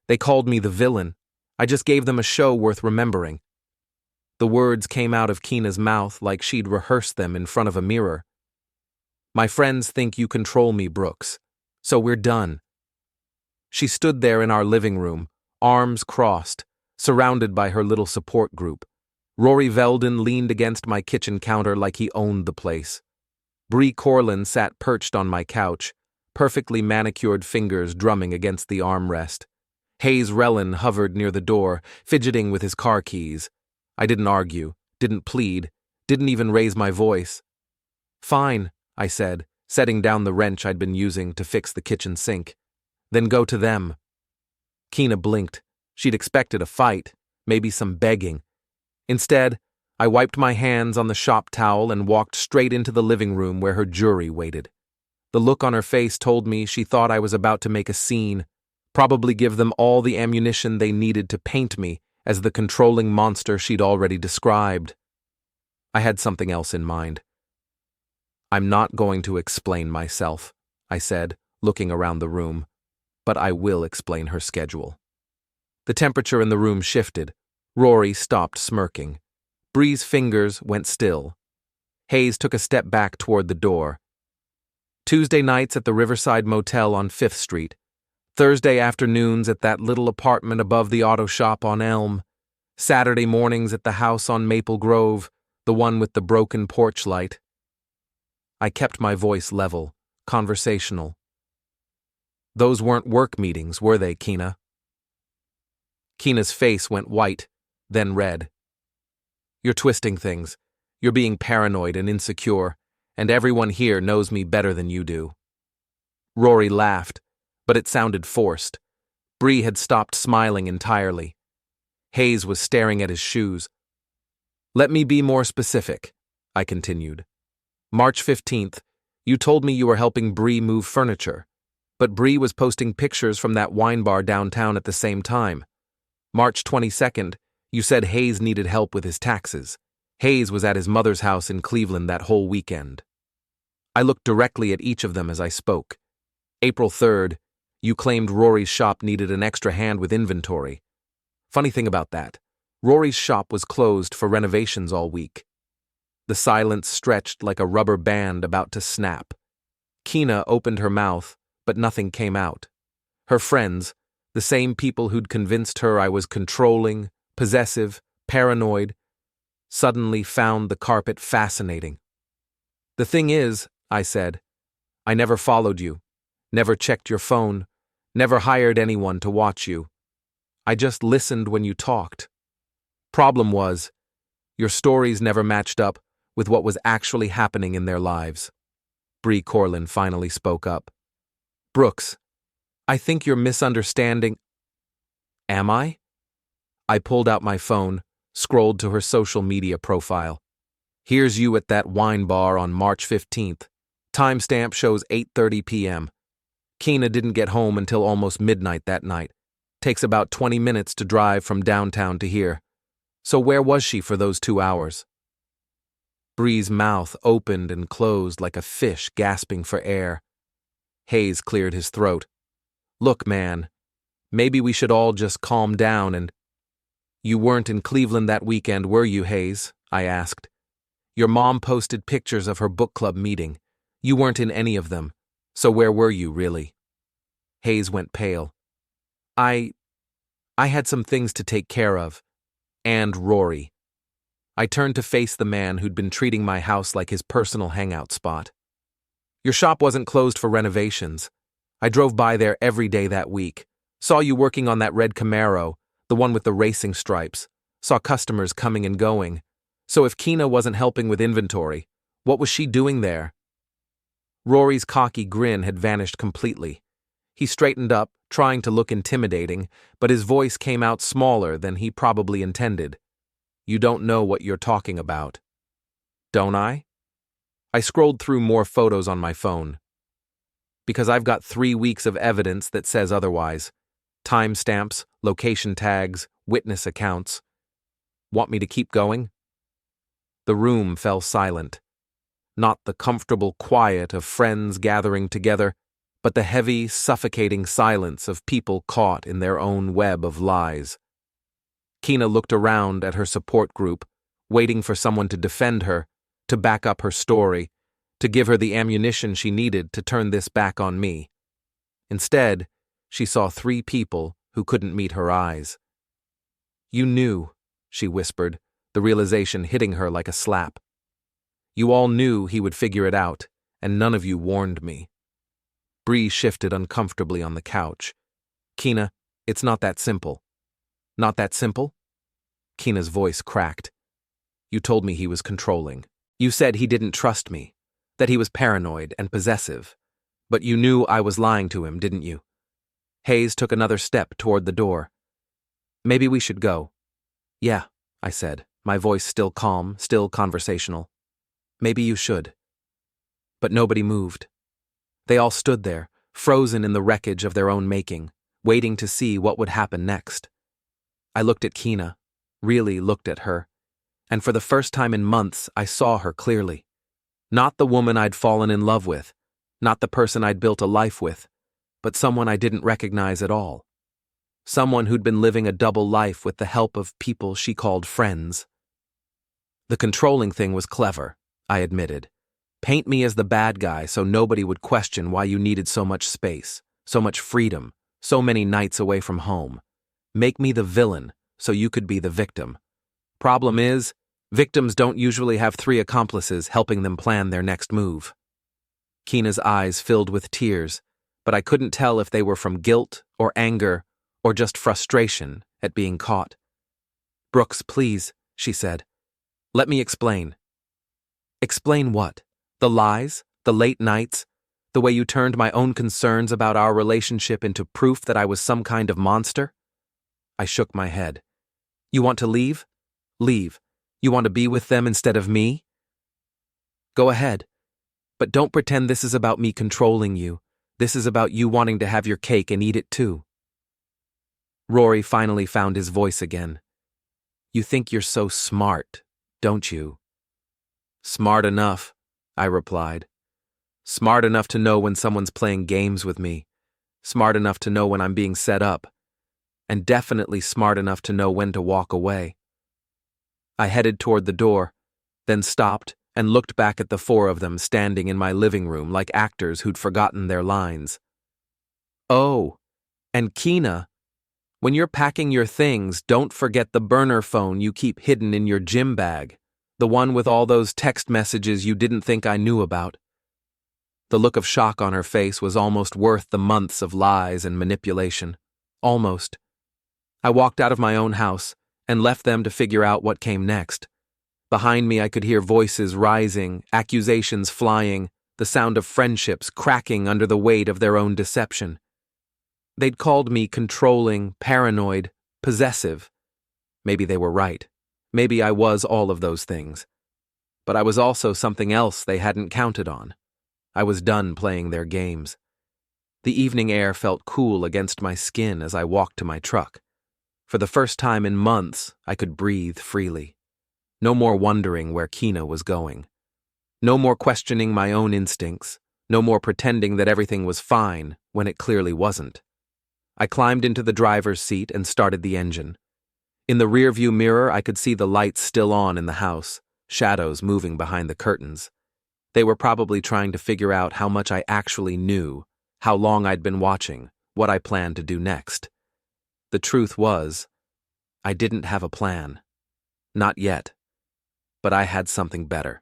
They called me the villain. I just gave them a show worth remembering. The words came out of Keena's mouth like she'd rehearsed them in front of a mirror. My friends think you control me, Brooks. So we're done. She stood there in our living room, arms crossed, surrounded by her little support group. Rory Veldon leaned against my kitchen counter like he owned the place. Bree Corlin sat perched on my couch, perfectly manicured fingers drumming against the armrest. Hayes Rellan hovered near the door, fidgeting with his car keys. I didn't argue, didn't plead, didn't even raise my voice. Fine, I said, setting down the wrench I'd been using to fix the kitchen sink. Then go to them. Keena blinked. She'd expected a fight, maybe some begging. Instead, I wiped my hands on the shop towel and walked straight into the living room where her jury waited. The look on her face told me she thought I was about to make a scene, probably give them all the ammunition they needed to paint me as the controlling monster she'd already described. I had something else in mind. I'm not going to explain myself, I said, looking around the room, but I will explain her schedule. The temperature in the room shifted. Rory stopped smirking. Bree's fingers went still. Hayes took a step back toward the door. Tuesday nights at the Riverside Motel on 5th Street. Thursday afternoons at that little apartment above the auto shop on Elm. Saturday mornings at the house on Maple Grove, the one with the broken porch light. I kept my voice level, conversational. Those weren't work meetings, were they, Keena? Keena's face went white, then red. You're twisting things. You're being paranoid and insecure, and everyone here knows me better than you do. Rory laughed, but it sounded forced. Bree had stopped smiling entirely. Hayes was staring at his shoes. Let me be more specific, I continued. March 15th, you told me you were helping Bree move furniture, but Bree was posting pictures from that wine bar downtown at the same time. March 22nd, you said Hayes needed help with his taxes. Hayes was at his mother's house in Cleveland that whole weekend. I looked directly at each of them as I spoke. April 3rd, you claimed Rory's shop needed an extra hand with inventory. Funny thing about that, Rory's shop was closed for renovations all week. The silence stretched like a rubber band about to snap. Keena opened her mouth, but nothing came out. Her friends, the same people who'd convinced her I was controlling, possessive, paranoid, suddenly found the carpet fascinating. The thing is, I said, I never followed you, never checked your phone, never hired anyone to watch you. I just listened when you talked. Problem was, your stories never matched up with what was actually happening in their lives. Bree Corlin finally spoke up. Brooks, I think you're misunderstanding. Am I? I pulled out my phone, scrolled to her social media profile. Here's you at that wine bar on March 15th. Timestamp shows 8:30 p.m. Keena didn't get home until almost midnight that night. Takes about 20 minutes to drive from downtown to here. So where was she for those 2 hours? Bree's mouth opened and closed like a fish gasping for air. Hayes cleared his throat. Look, man, maybe we should all just calm down and... You weren't in Cleveland that weekend, were you, Hayes? I asked. Your mom posted pictures of her book club meeting. You weren't in any of them. So where were you, really? Hayes went pale. I had some things to take care of. And Rory. I turned to face the man who'd been treating my house like his personal hangout spot. Your shop wasn't closed for renovations. I drove by there every day that week. Saw you working on that red Camaro, the one with the racing stripes. Saw customers coming and going. So if Keena wasn't helping with inventory, what was she doing there? Rory's cocky grin had vanished completely. He straightened up, trying to look intimidating, but his voice came out smaller than he probably intended. You don't know what you're talking about. Don't I? I scrolled through more photos on my phone. Because I've got 3 weeks of evidence that says otherwise. Timestamps, location tags, witness accounts. Want me to keep going? The room fell silent. Not the comfortable quiet of friends gathering together, but the heavy, suffocating silence of people caught in their own web of lies. Kina looked around at her support group, waiting for someone to defend her, to back up her story, to give her the ammunition she needed to turn this back on me. Instead, she saw 3 people who couldn't meet her eyes. "You knew," she whispered, the realization hitting her like a slap. "You all knew he would figure it out, and none of you warned me." Bree shifted uncomfortably on the couch. "Kina, it's not that simple." "Not that simple?" Kina's voice cracked. "You told me he was controlling. You said he didn't trust me, that he was paranoid and possessive. But you knew I was lying to him, didn't you?" Hayes took another step toward the door. "Maybe we should go." "Yeah," I said, my voice still calm, still conversational. "Maybe you should." But nobody moved. They all stood there, frozen in the wreckage of their own making, waiting to see what would happen next. I looked at Kina, really looked at her, and for the first time in months I saw her clearly. Not the woman I'd fallen in love with, not the person I'd built a life with, but someone I didn't recognize at all. Someone who'd been living a double life with the help of people she called friends. The controlling thing was clever, I admitted. Paint me as the bad guy so nobody would question why you needed so much space, so much freedom, so many nights away from home. Make me the villain so you could be the victim. Problem is, victims don't usually have 3 accomplices helping them plan their next move. Kina's eyes filled with tears, but I couldn't tell if they were from guilt or anger or just frustration at being caught. "Brooks, please," she said. "Let me explain." "Explain what? The lies? The late nights? The way you turned my own concerns about our relationship into proof that I was some kind of monster?" I shook my head. "You want to leave? Leave. You want to be with them instead of me? Go ahead. But don't pretend this is about me controlling you. This is about you wanting to have your cake and eat it too." Rory finally found his voice again. "You think you're so smart, don't you?" "Smart enough," I replied. "Smart enough to know when someone's playing games with me. Smart enough to know when I'm being set up. And definitely smart enough to know when to walk away." I headed toward the door, then stopped and looked back at the 4 of them standing in my living room like actors who'd forgotten their lines. "Oh, and Kina, when you're packing your things, don't forget the burner phone you keep hidden in your gym bag, the one with all those text messages you didn't think I knew about." The look of shock on her face was almost worth the months of lies and manipulation. Almost. I walked out of my own house and left them to figure out what came next. Behind me I could hear voices rising, accusations flying, the sound of friendships cracking under the weight of their own deception. They'd called me controlling, paranoid, possessive. Maybe they were right. Maybe I was all of those things. But I was also something else they hadn't counted on. I was done playing their games. The evening air felt cool against my skin as I walked to my truck. For the first time in months, I could breathe freely. No more wondering where Kina was going. No more questioning my own instincts. No more pretending that everything was fine when it clearly wasn't. I climbed into the driver's seat and started the engine. In the rearview mirror, I could see the lights still on in the house, shadows moving behind the curtains. They were probably trying to figure out how much I actually knew, how long I'd been watching, what I planned to do next. The truth was, I didn't have a plan. Not yet. But I had something better.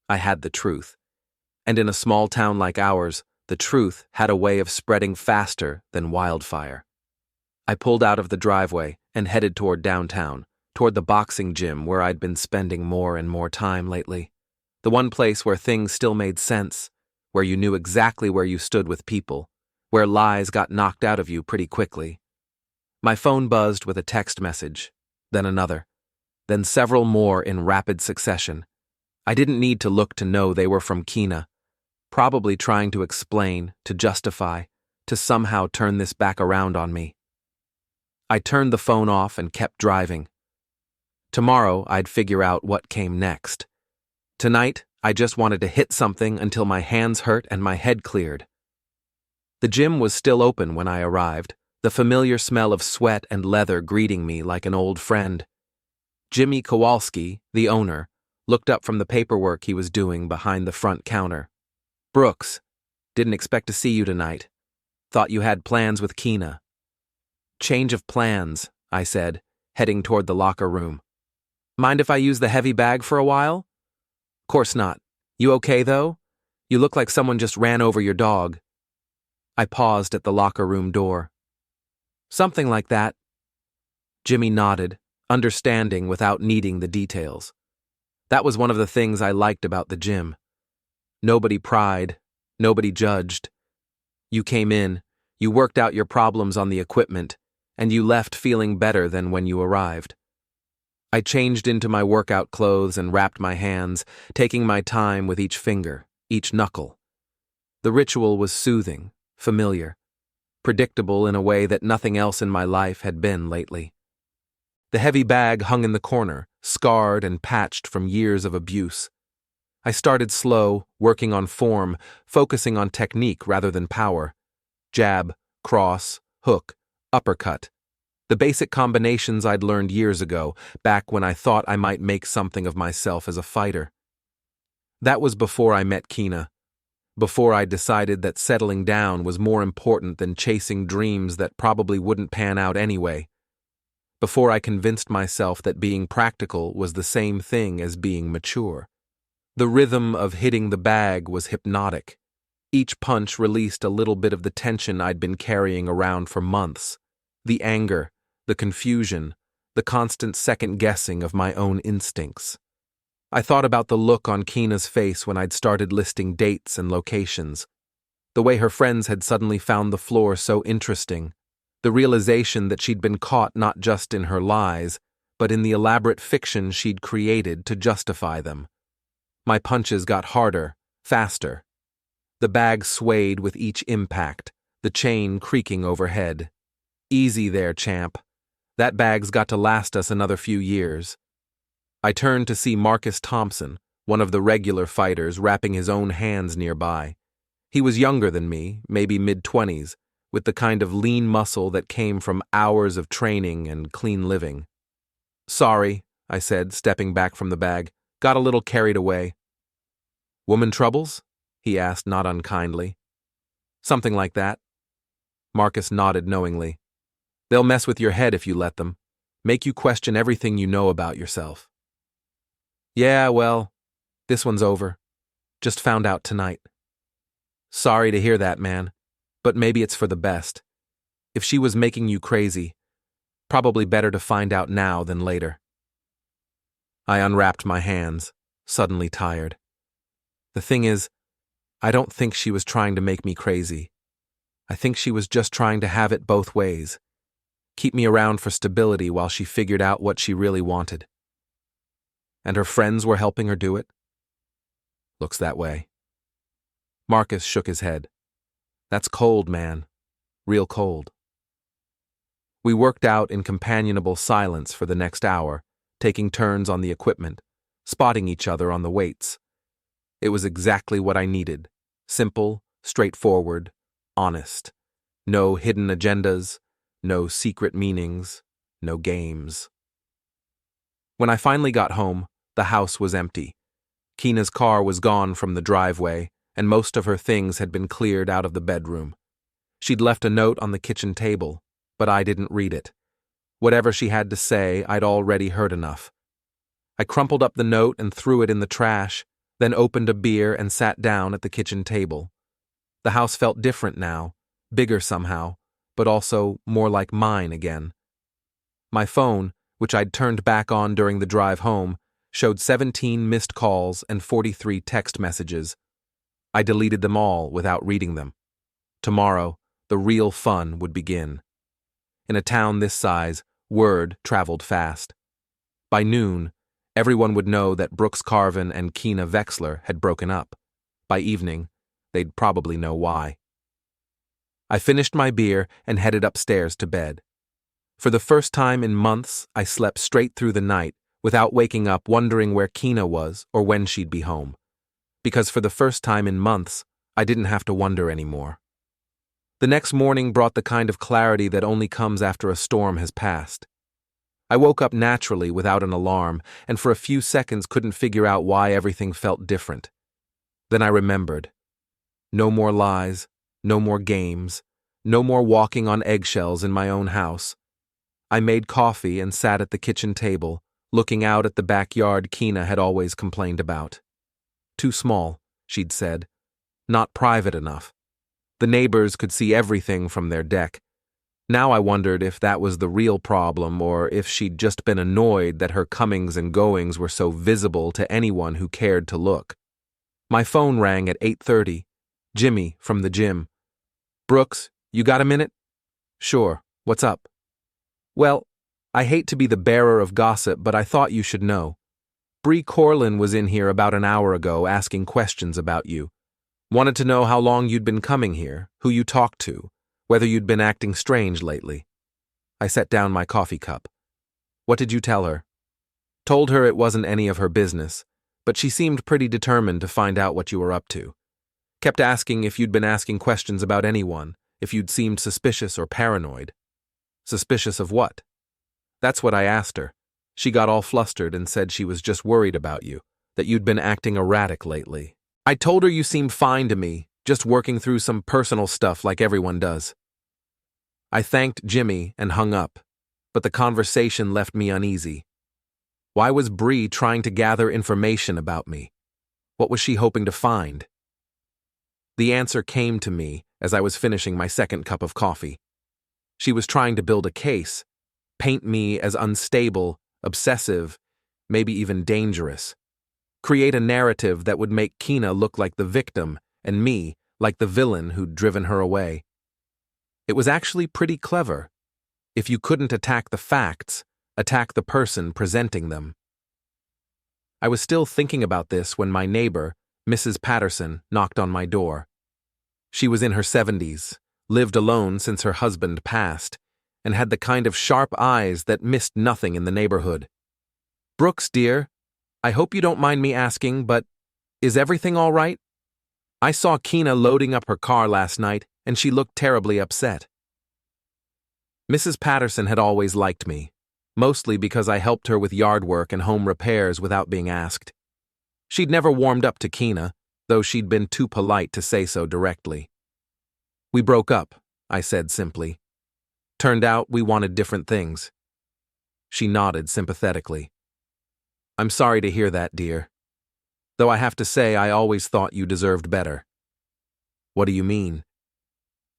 I had the truth. And in a small town like ours, the truth had a way of spreading faster than wildfire. I pulled out of the driveway and headed toward downtown, toward the boxing gym where I'd been spending more and more time lately. The one place where things still made sense, where you knew exactly where you stood with people, where lies got knocked out of you pretty quickly. My phone buzzed with a text message, then another, then several more in rapid succession. I didn't need to look to know they were from Kina, probably trying to explain, to justify, to somehow turn this back around on me. I turned the phone off and kept driving. Tomorrow I'd figure out what came next. Tonight, I just wanted to hit something until my hands hurt and my head cleared. The gym was still open when I arrived, the familiar smell of sweat and leather greeting me like an old friend. Jimmy Kowalski, the owner, looked up from the paperwork he was doing behind the front counter. "Brooks, didn't expect to see you tonight. Thought you had plans with Keena." "Change of plans," I said, heading toward the locker room. "Mind if I use the heavy bag for a while?" "Course not. You okay, though? You look like someone just ran over your dog." I paused at the locker room door. "Something like that." Jimmy nodded, understanding without needing the details. That was one of the things I liked about the gym. Nobody pried, nobody judged. You came in, you worked out your problems on the equipment, and you left feeling better than when you arrived. I changed into my workout clothes and wrapped my hands, taking my time with each finger, each knuckle. The ritual was soothing, familiar, predictable in a way that nothing else in my life had been lately. The heavy bag hung in the corner, scarred and patched from years of abuse. I started slow, working on form, focusing on technique rather than power. Jab, cross, hook, uppercut. The basic combinations I'd learned years ago, back when I thought I might make something of myself as a fighter. That was before I met Keena, before I decided that settling down was more important than chasing dreams that probably wouldn't pan out anyway. Before I convinced myself that being practical was the same thing as being mature. The rhythm of hitting the bag was hypnotic. Each punch released a little bit of the tension I'd been carrying around for months. The anger, the confusion, the constant second-guessing of my own instincts. I thought about the look on Keena's face when I'd started listing dates and locations. The way her friends had suddenly found the floor so interesting. The realization that she'd been caught not just in her lies, but in the elaborate fiction she'd created to justify them. My punches got harder, faster. The bag swayed with each impact, the chain creaking overhead. "Easy there, champ. That bag's got to last us another few years." I turned to see Marcus Thompson, one of the regular fighters, wrapping his own hands nearby. He was younger than me, maybe mid-20s, with the kind of lean muscle that came from hours of training and clean living. "Sorry," I said, stepping back from the bag. "Got a little carried away." "Woman troubles?" he asked, not unkindly. "Something like that." Marcus nodded knowingly. "They'll mess with your head if you let them. Make you question everything you know about yourself." "Yeah, well, this one's over. Just found out tonight." "Sorry to hear that, man. But maybe it's for the best. If she was making you crazy, probably better to find out now than later." I unwrapped my hands, suddenly tired. The thing is, I don't think she was trying to make me crazy. I think she was just trying to have it both ways. Keep me around for stability while she figured out what she really wanted. And her friends were helping her do it? Looks that way. Marcus shook his head. "That's cold, man. Real cold." We worked out in companionable silence for the next hour, taking turns on the equipment, spotting each other on the weights. It was exactly what I needed. Simple, straightforward, honest. No hidden agendas, no secret meanings, no games. When I finally got home, the house was empty. Keena's car was gone from the driveway, and most of her things had been cleared out of the bedroom. She'd left a note on the kitchen table, but I didn't read it. Whatever she had to say, I'd already heard enough. I crumpled up the note and threw it in the trash, then opened a beer and sat down at the kitchen table. The house felt different now, bigger somehow, but also more like mine again. My phone, which I'd turned back on during the drive home, showed 17 missed calls and 43 text messages. I deleted them all without reading them. Tomorrow, the real fun would begin. In a town this size, word traveled fast. By noon, everyone would know that Brooks Carvin and Keena Vexler had broken up. By evening, they'd probably know why. I finished my beer and headed upstairs to bed. For the first time in months, I slept straight through the night without waking up wondering where Keena was or when she'd be home. Because for the first time in months, I didn't have to wonder anymore. The next morning brought the kind of clarity that only comes after a storm has passed. I woke up naturally without an alarm, and for a few seconds couldn't figure out why everything felt different. Then I remembered. No more lies, no more games, no more walking on eggshells in my own house. I made coffee and sat at the kitchen table, looking out at the backyard Keena had always complained about. Too small, she'd said. Not private enough. The neighbors could see everything from their deck. Now I wondered if that was the real problem or if she'd just been annoyed that her comings and goings were so visible to anyone who cared to look. My phone rang at 8:30. Jimmy from the gym. "Brooks, you got a minute?" "Sure. What's up?" "Well, I hate to be the bearer of gossip, but I thought you should know. Bree Corlin was in here about an hour ago asking questions about you. Wanted to know how long you'd been coming here, who you talked to, whether you'd been acting strange lately." I set down my coffee cup. "What did you tell her?" "Told her it wasn't any of her business, but she seemed pretty determined to find out what you were up to. Kept asking if you'd been asking questions about anyone, if you'd seemed suspicious or paranoid." "Suspicious of what?" "That's what I asked her. She got all flustered and said she was just worried about you, that you'd been acting erratic lately. I told her you seemed fine to me, just working through some personal stuff like everyone does." I thanked Jimmy and hung up, but the conversation left me uneasy. Why was Bree trying to gather information about me? What was she hoping to find? The answer came to me as I was finishing my second cup of coffee. She was trying to build a case, paint me as unstable, obsessive, maybe even dangerous. Create a narrative that would make Keena look like the victim and me like the villain who'd driven her away. It was actually pretty clever. If you couldn't attack the facts, attack the person presenting them. I was still thinking about this when my neighbor, Mrs. Patterson, knocked on my door. She was in her 70s, lived alone since her husband passed, and had the kind of sharp eyes that missed nothing in the neighborhood. "Brooks, dear, I hope you don't mind me asking, but is everything all right? I saw Keena loading up her car last night, and she looked terribly upset." Mrs. Patterson had always liked me, mostly because I helped her with yard work and home repairs without being asked. She'd never warmed up to Keena, though she'd been too polite to say so directly. "We broke up," I said simply. "Turned out we wanted different things." She nodded sympathetically. "I'm sorry to hear that, dear. Though I have to say I always thought you deserved better." "What do you mean?"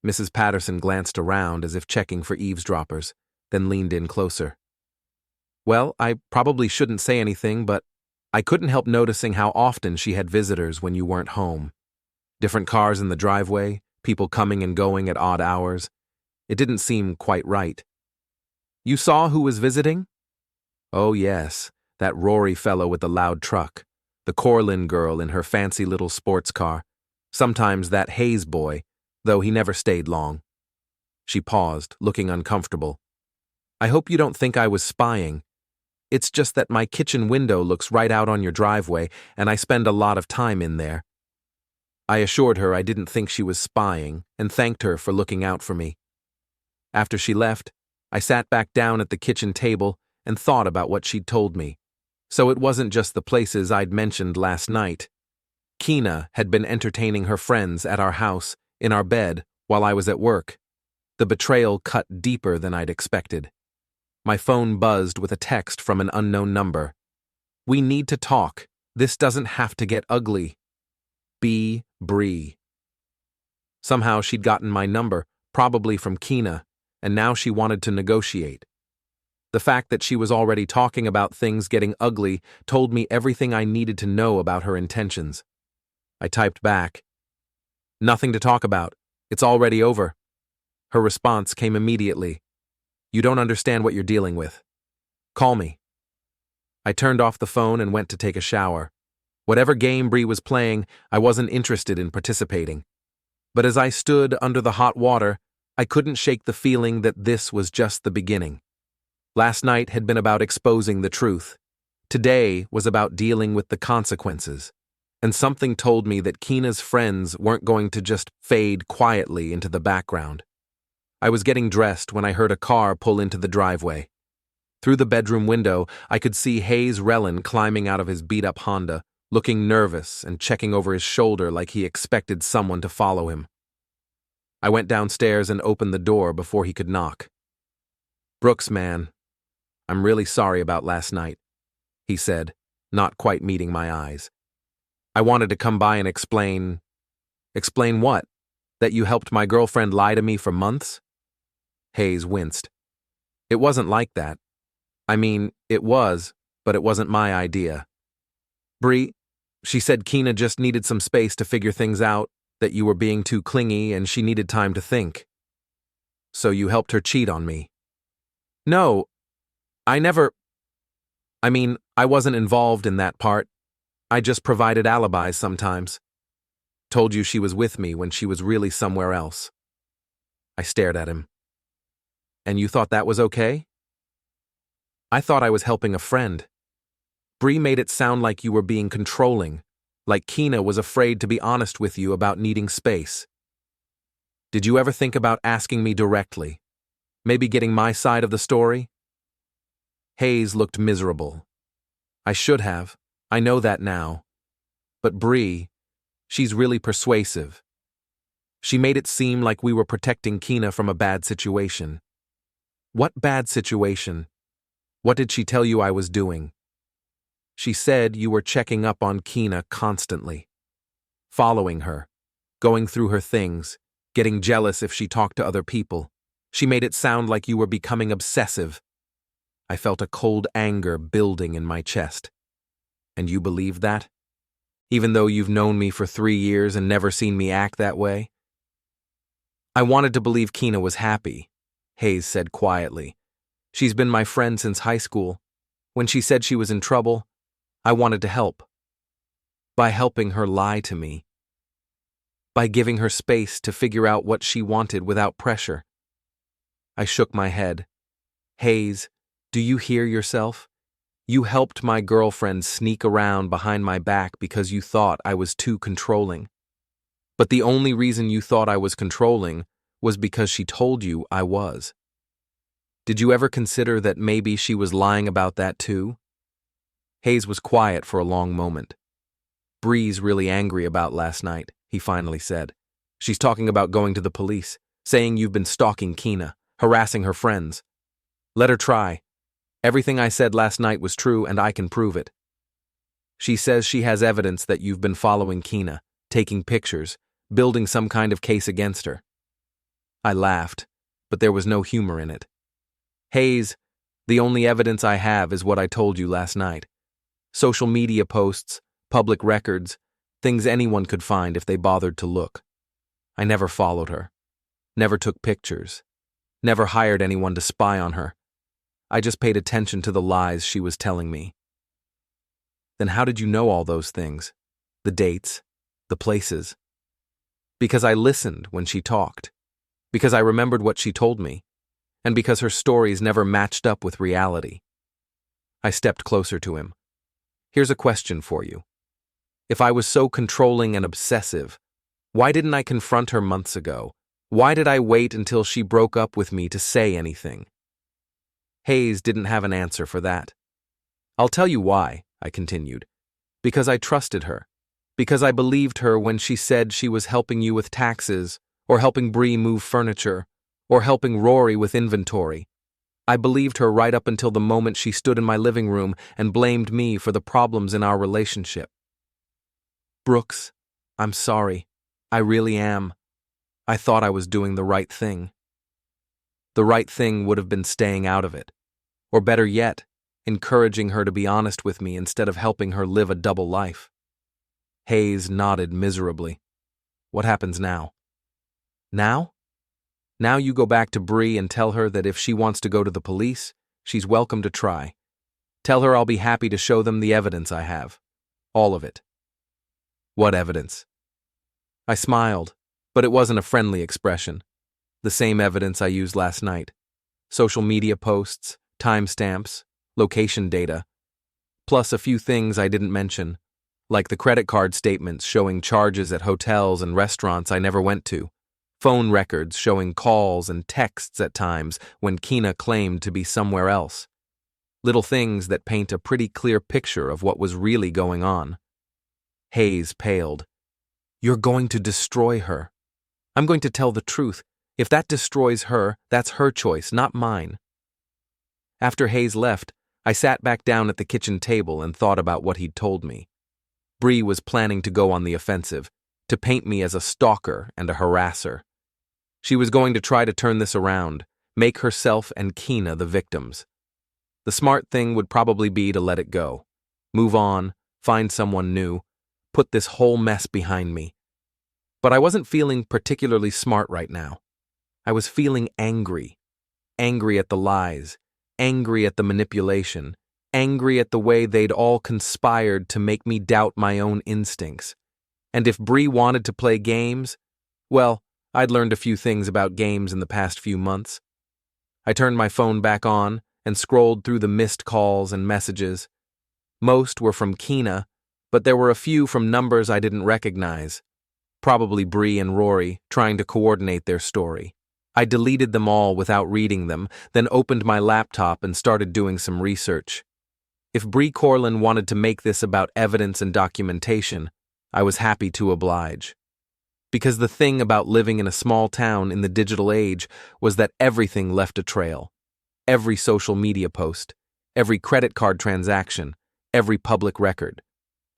Mrs. Patterson glanced around as if checking for eavesdroppers, then leaned in closer. "Well, I probably shouldn't say anything, but I couldn't help noticing how often she had visitors when you weren't home. Different cars in the driveway, people coming and going at odd hours. It didn't seem quite right." "You saw who was visiting?" "Oh yes, that Rory fellow with the loud truck, the Corlin girl in her fancy little sports car, sometimes that Hayes boy, though he never stayed long." She paused, looking uncomfortable. "I hope you don't think I was spying. It's just that my kitchen window looks right out on your driveway, and I spend a lot of time in there." I assured her I didn't think she was spying and thanked her for looking out for me. After she left, I sat back down at the kitchen table and thought about what she'd told me. So it wasn't just the places I'd mentioned last night. Keena had been entertaining her friends at our house, in our bed, while I was at work. The betrayal cut deeper than I'd expected. My phone buzzed with a text from an unknown number. "We need to talk. This doesn't have to get ugly. B. Bree." Somehow she'd gotten my number, probably from Keena, and now she wanted to negotiate. The fact that she was already talking about things getting ugly told me everything I needed to know about her intentions. I typed back, "Nothing to talk about. It's already over." Her response came immediately. "You don't understand what you're dealing with. Call me." I turned off the phone and went to take a shower. Whatever game Bree was playing, I wasn't interested in participating. But as I stood under the hot water, I couldn't shake the feeling that this was just the beginning. Last night had been about exposing the truth. Today was about dealing with the consequences. and something told me that Keena's friends weren't going to just fade quietly into the background. I was getting dressed when I heard a car pull into the driveway. Through the bedroom window, I could see Hayes Relin climbing out of his beat-up Honda, looking nervous and checking over his shoulder like he expected someone to follow him. I went downstairs and opened the door before he could knock. "Brooks, man, I'm really sorry about last night," he said, not quite meeting my eyes. "I wanted to come by and explain." "Explain what? That you helped my girlfriend lie to me for months?" Hayes winced. "It wasn't like that. I mean, it was, but it wasn't my idea. Bree, she said Keena just needed some space to figure things out, that you were being too clingy and she needed time to think. So you helped her cheat on me." "No, I never. I wasn't involved in that part. I just provided alibis sometimes. Told you she was with me when she was really somewhere else." I stared at him. "And you thought that was okay?" "I thought I was helping a friend. Bree made it sound like you were being controlling, like Keena was afraid to be honest with you about needing space. Did you ever think about asking me directly? Maybe getting my side of the story?" Hayes looked miserable. "I should have. I know that now. But Bree, she's really persuasive. She made it seem like we were protecting Keena from a bad situation." "What bad situation? What did she tell you I was doing?" "She said you were checking up on Keena constantly. Following her, going through her things, getting jealous if she talked to other people. She made it sound like you were becoming obsessive." I felt a cold anger building in my chest. "And you believe that? Even though you've known me for 3 years and never seen me act that way?" "I wanted to believe Keena was happy," Hayes said quietly. "She's been my friend since high school. When she said she was in trouble, I wanted to help. By helping her lie to me. By giving her space to figure out what she wanted without pressure." I shook my head. "Hayes, do you hear yourself? You helped my girlfriend sneak around behind my back because you thought I was too controlling. But the only reason you thought I was controlling was because she told you I was. Did you ever consider that maybe she was lying about that too?" Hayes was quiet for a long moment. "Bree's really angry about last night," he finally said. "She's talking about going to the police, saying you've been stalking Keena, harassing her friends. Let her try. Everything I said last night was true and I can prove it. She says she has evidence that you've been following Keena, taking pictures, building some kind of case against her." I laughed, but there was no humor in it. "Hayes, the only evidence I have is what I told you last night. Social media posts, public records, things anyone could find if they bothered to look. I never followed her, never took pictures, never hired anyone to spy on her. I just paid attention to the lies she was telling me." "Then how did you know all those things? The dates, the places?" "Because I listened when she talked. Because I remembered what she told me. And because her stories never matched up with reality." I stepped closer to him. "Here's a question for you. If I was so controlling and obsessive, why didn't I confront her months ago? Why did I wait until she broke up with me to say anything?" Hayes didn't have an answer for that. "I'll tell you why," I continued. "Because I trusted her. Because I believed her when she said she was helping you with taxes, or helping Bree move furniture, or helping Rory with inventory. I believed her right up until the moment she stood in my living room and blamed me for the problems in our relationship. Brooks, I'm sorry. I really am. I thought I was doing the right thing. The right thing would have been staying out of it. Or better yet, encouraging her to be honest with me instead of helping her live a double life." Hayes nodded miserably. "What happens now?" "Now? Now you go back to Bree and tell her that if she wants to go to the police, she's welcome to try. Tell her I'll be happy to show them the evidence I have. All of it." "What evidence?" I smiled, but it wasn't a friendly expression. The same evidence I used last night. Social media posts, timestamps, location data, plus a few things I didn't mention. like the credit card statements showing charges at hotels and restaurants I never went to, phone records showing calls and texts at times when Kina claimed to be somewhere else. Little things that paint a pretty clear picture of what was really going on. Hayes paled. "You're going to destroy her." "I'm going to tell the truth. If that destroys her, that's her choice, not mine." After Hayes left, I sat back down at the kitchen table and thought about what he'd told me. Bree was planning to go on the offensive, to paint me as a stalker and a harasser. She was going to try to turn this around, make herself and Kina the victims. The smart thing would probably be to let it go. Move on, find someone new, put this whole mess behind me. But I wasn't feeling particularly smart right now. I was feeling angry. Angry at the lies, angry at the manipulation, angry at the way they'd all conspired to make me doubt my own instincts. And if Bree wanted to play games, well, I'd learned a few things about games in the past few months. I turned my phone back on and scrolled through the missed calls and messages. Most were from Kina, but there were a few from numbers I didn't recognize. Probably Bree and Rory, trying to coordinate their story. I deleted them all without reading them, then opened my laptop and started doing some research. If Bree Corlin wanted to make this about evidence and documentation, I was happy to oblige. Because the thing about living in a small town in the digital age was that everything left a trail. Every social media post, every credit card transaction, every public record.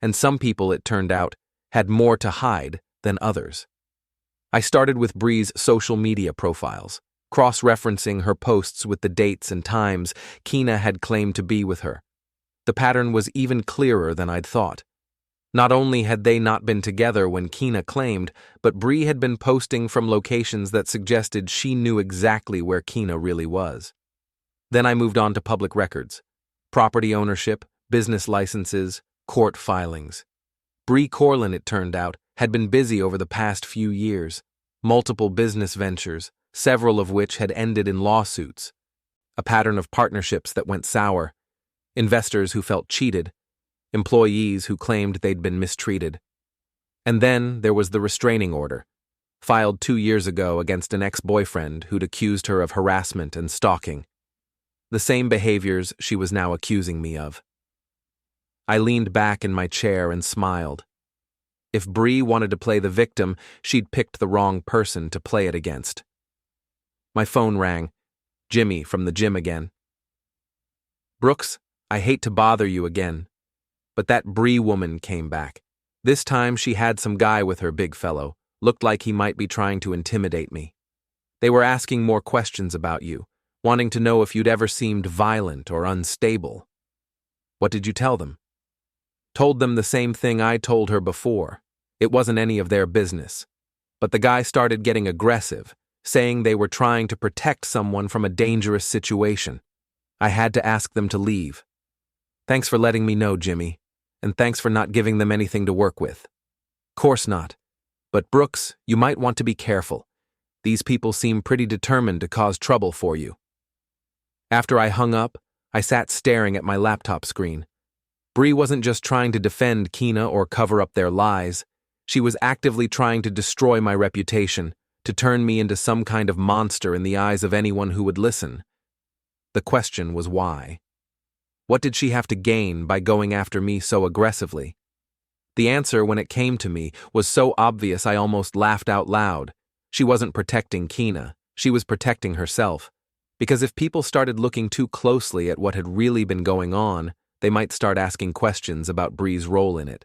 And some people, it turned out, had more to hide than others. I started with Bree's social media profiles, cross-referencing her posts with the dates and times Kina had claimed to be with her. The pattern was even clearer than I'd thought. Not only had they not been together when Kina claimed, but Bree had been posting from locations that suggested she knew exactly where Kina really was. Then I moved on to public records, property ownership, business licenses, court filings. Bree Corlin, it turned out, had been busy over the past few years, multiple business ventures, several of which had ended in lawsuits, a pattern of partnerships that went sour, investors who felt cheated, employees who claimed they'd been mistreated. And then there was the restraining order, filed 2 years ago against an ex-boyfriend who'd accused her of harassment and stalking. The same behaviors she was now accusing me of. I leaned back in my chair and smiled. If Bree wanted to play the victim, she'd picked the wrong person to play it against. My phone rang. Jimmy from the gym again. "Brooks, I hate to bother you again, but that Bree woman came back. This time she had some guy with her, big fellow. Looked like he might be trying to intimidate me. They were asking more questions about you, wanting to know if you'd ever seemed violent or unstable." "What did you tell them?" "Told them the same thing I told her before. It wasn't any of their business. But the guy started getting aggressive, saying they were trying to protect someone from a dangerous situation. I had to ask them to leave. Thanks for letting me know, Jimmy, and thanks for not giving them anything to work with." "Course not. But Brooks, you might want to be careful. These people seem pretty determined to cause trouble for you." After I hung up, I sat staring at my laptop screen. Bree wasn't just trying to defend Kina or cover up their lies. She was actively trying to destroy my reputation, to turn me into some kind of monster in the eyes of anyone who would listen. The question was why. What did she have to gain by going after me so aggressively? The answer, when it came to me, was so obvious I almost laughed out loud. She wasn't protecting Kina. She was protecting herself. Because if people started looking too closely at what had really been going on, they might start asking questions about Bree's role in it.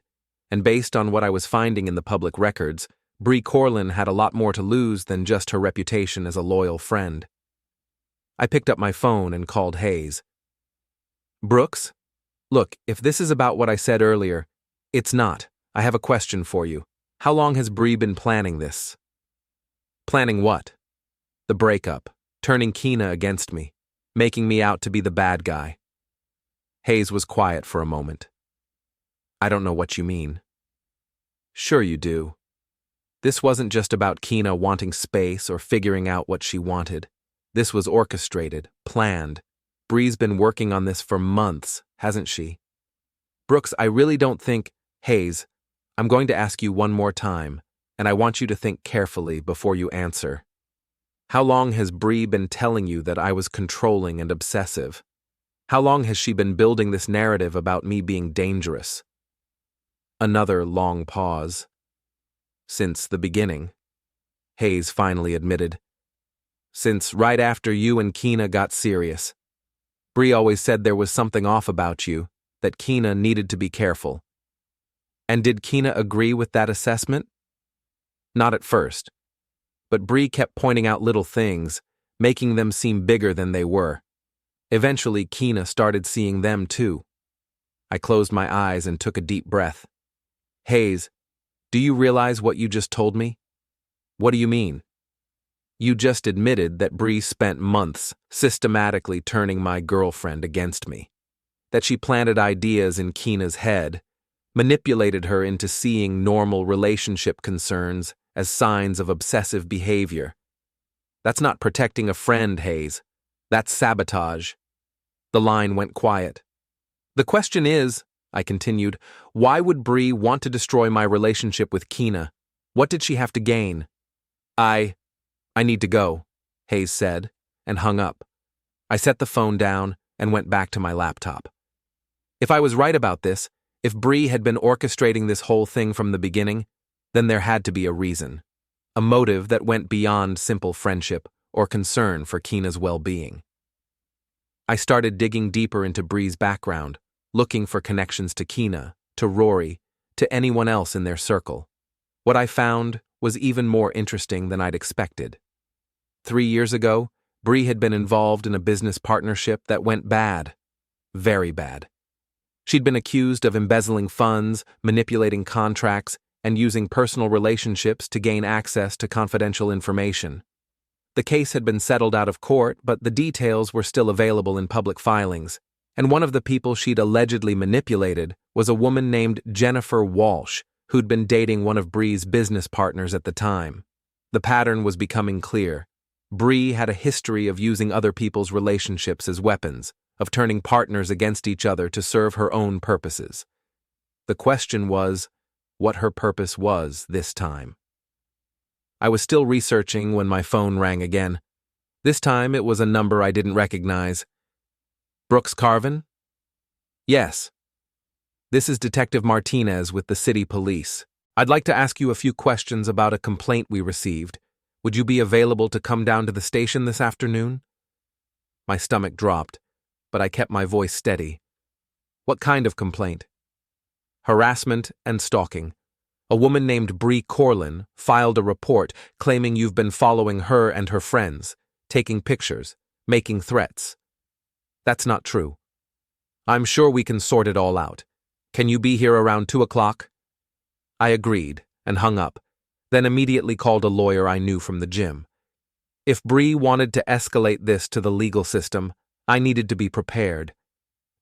And based on what I was finding in the public records, Bree Corlin had a lot more to lose than just her reputation as a loyal friend. I picked up my phone and called Hayes. "Brooks? Look, if this is about what I said earlier, it's not. I have a question for you. How long has Bree been planning this?" "Planning what?" "The breakup, turning Kina against me, making me out to be the bad guy." Hayes was quiet for a moment. "I don't know what you mean." "Sure you do. This wasn't just about Kina wanting space or figuring out what she wanted. This was orchestrated, planned. Bree's been working on this for months, hasn't she?" "Brooks, I really don't think—" Hayes, I'm going to ask you one more time, and I want you to think carefully before you answer. How long has Bree been telling you that I was controlling and obsessive? How long has she been building this narrative about me being dangerous? Another long pause. Since the beginning, Hayes finally admitted. Since right after you and Keena got serious. Bree always said there was something off about you, that Keena needed to be careful. And did Keena agree with that assessment? Not at first. But Bree kept pointing out little things, making them seem bigger than they were. Eventually, Keena started seeing them too. I closed my eyes and took a deep breath. Hayes, do you realize what you just told me? What do you mean? You just admitted that Bree spent months systematically turning my girlfriend against me. That she planted ideas in Keena's head, manipulated her into seeing normal relationship concerns as signs of obsessive behavior. That's not protecting a friend, Hayes. That's sabotage. The line went quiet. The question is, I continued, why would Bree want to destroy my relationship with Keena? What did she have to gain? I need to go, Hayes said, and hung up. I set the phone down and went back to my laptop. If I was right about this, if Bree had been orchestrating this whole thing from the beginning, then there had to be a reason. A motive that went beyond simple friendship or concern for Keena's well-being. I started digging deeper into Bree's background, looking for connections to Keena, to Rory, to anyone else in their circle. What I found was even more interesting than I'd expected. 3 years ago, Bree had been involved in a business partnership that went bad. Very bad. She'd been accused of embezzling funds, manipulating contracts, and using personal relationships to gain access to confidential information. The case had been settled out of court, but the details were still available in public filings, and one of the people she'd allegedly manipulated was a woman named Jennifer Walsh, who'd been dating one of Bree's business partners at the time. The pattern was becoming clear. Bree had a history of using other people's relationships as weapons, of turning partners against each other to serve her own purposes. The question was, what her purpose was this time. I was still researching when my phone rang again. This time it was a number I didn't recognize. Brooks Carvin? Yes. This is Detective Martinez with the city police. I'd like to ask you a few questions about a complaint we received. Would you be available to come down to the station this afternoon? My stomach dropped, but I kept my voice steady. What kind of complaint? Harassment and stalking. A woman named Bree Corlin filed a report claiming you've been following her and her friends, taking pictures, making threats. That's not true. I'm sure we can sort it all out. Can you be here around 2 o'clock? I agreed and hung up, then immediately called a lawyer I knew from the gym. If Bree wanted to escalate this to the legal system, I needed to be prepared.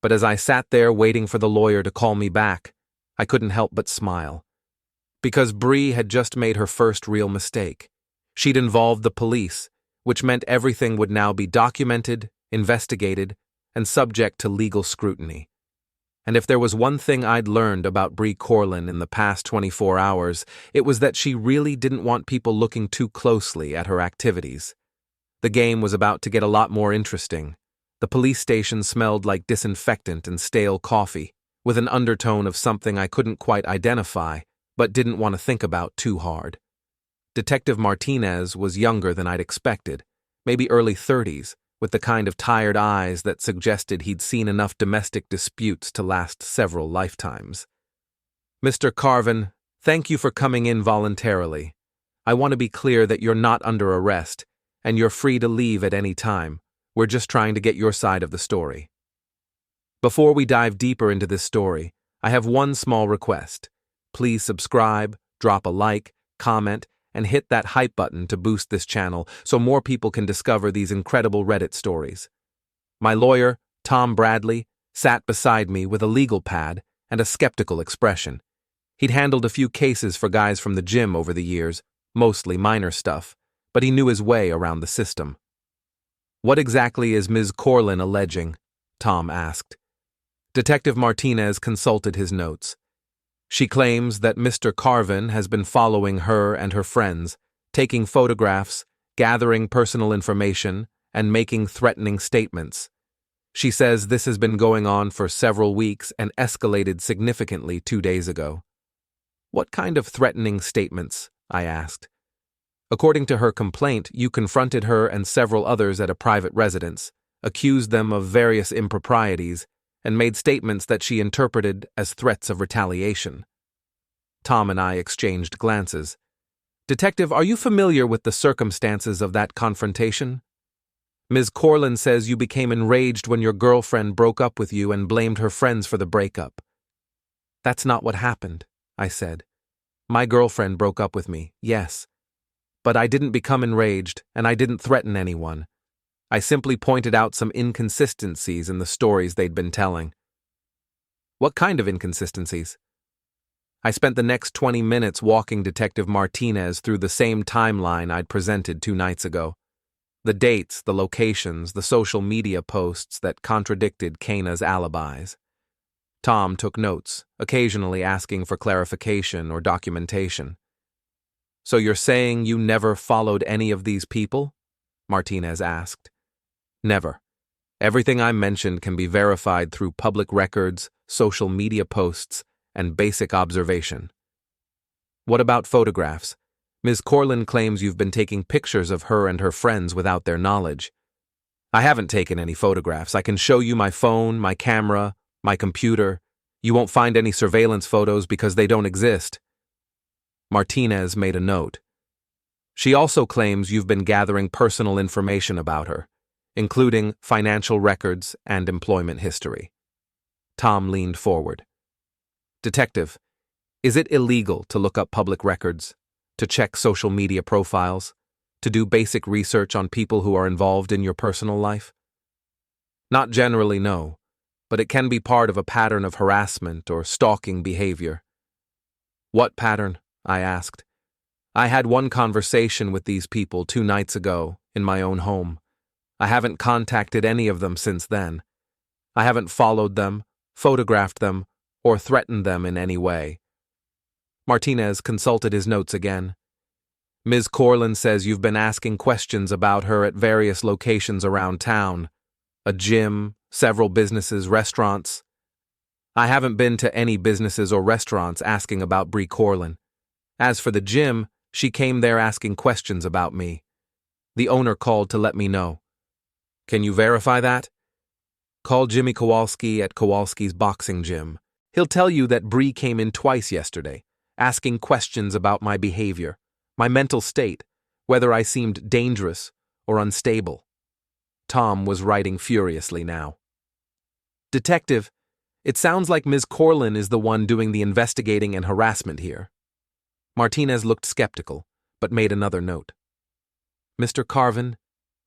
But as I sat there waiting for the lawyer to call me back, I couldn't help but smile. Because Bree had just made her first real mistake. She'd involved the police, which meant everything would now be documented, investigated, and subject to legal scrutiny. And if there was one thing I'd learned about Bree Corlin in the past 24 hours, it was that she really didn't want people looking too closely at her activities. The game was about to get a lot more interesting. The police station smelled like disinfectant and stale coffee, with an undertone of something I couldn't quite identify, but didn't want to think about too hard. Detective Martinez was younger than I'd expected, maybe early 30s, with the kind of tired eyes that suggested he'd seen enough domestic disputes to last several lifetimes. Mr. Carvin, thank you for coming in voluntarily. I want to be clear that you're not under arrest, and you're free to leave at any time. We're just trying to get your side of the story. Before we dive deeper into this story, I have one small request. Please subscribe, drop a like, comment, and hit that hype button to boost this channel so more people can discover these incredible Reddit stories. My lawyer, Tom Bradley, sat beside me with a legal pad and a skeptical expression. He'd handled a few cases for guys from the gym over the years, mostly minor stuff, but he knew his way around the system. What exactly is Ms. Corlin alleging? Tom asked. Detective Martinez consulted his notes. She claims that Mr. Carvin has been following her and her friends, taking photographs, gathering personal information, and making threatening statements. She says this has been going on for several weeks and escalated significantly 2 days ago. What kind of threatening statements? I asked. According to her complaint, you confronted her and several others at a private residence, accused them of various improprieties, and made statements that she interpreted as threats of retaliation. Tom and I exchanged glances. Detective, are you familiar with the circumstances of that confrontation? Ms. Corlin says you became enraged when your girlfriend broke up with you and blamed her friends for the breakup. That's not what happened, I said. My girlfriend broke up with me, yes. But I didn't become enraged, and I didn't threaten anyone. I simply pointed out some inconsistencies in the stories they'd been telling. What kind of inconsistencies? I spent the next 20 minutes walking Detective Martinez through the same timeline I'd presented 2 nights ago. The dates, the locations, the social media posts that contradicted Kana's alibis. Tom took notes, occasionally asking for clarification or documentation. So you're saying you never followed any of these people? Martinez asked. Never. Everything I mentioned can be verified through public records, social media posts, and basic observation. What about photographs? Ms. Corlin claims you've been taking pictures of her and her friends without their knowledge. I haven't taken any photographs. I can show you my phone, my camera, my computer. You won't find any surveillance photos because they don't exist. Martinez made a note. She also claims you've been gathering personal information about her, including financial records and employment history. Tom leaned forward. Detective, is it illegal to look up public records, to check social media profiles, to do basic research on people who are involved in your personal life? Not generally, no, but it can be part of a pattern of harassment or stalking behavior. What pattern? I asked. I had one conversation with these people 2 nights ago in my own home. I haven't contacted any of them since then. I haven't followed them, photographed them, or threatened them in any way. Martinez consulted his notes again. Ms. Corlin says you've been asking questions about her at various locations around town. A gym, several businesses, restaurants. I haven't been to any businesses or restaurants asking about Bree Corlin. As for the gym, she came there asking questions about me. The owner called to let me know. Can you verify that? Call Jimmy Kowalski at Kowalski's boxing gym. He'll tell you that Bree came in twice yesterday, asking questions about my behavior, my mental state, whether I seemed dangerous or unstable. Tom was writing furiously now. Detective, it sounds like Ms. Corlin is the one doing the investigating and harassment here. Martinez looked skeptical, but made another note. Mr. Carvin,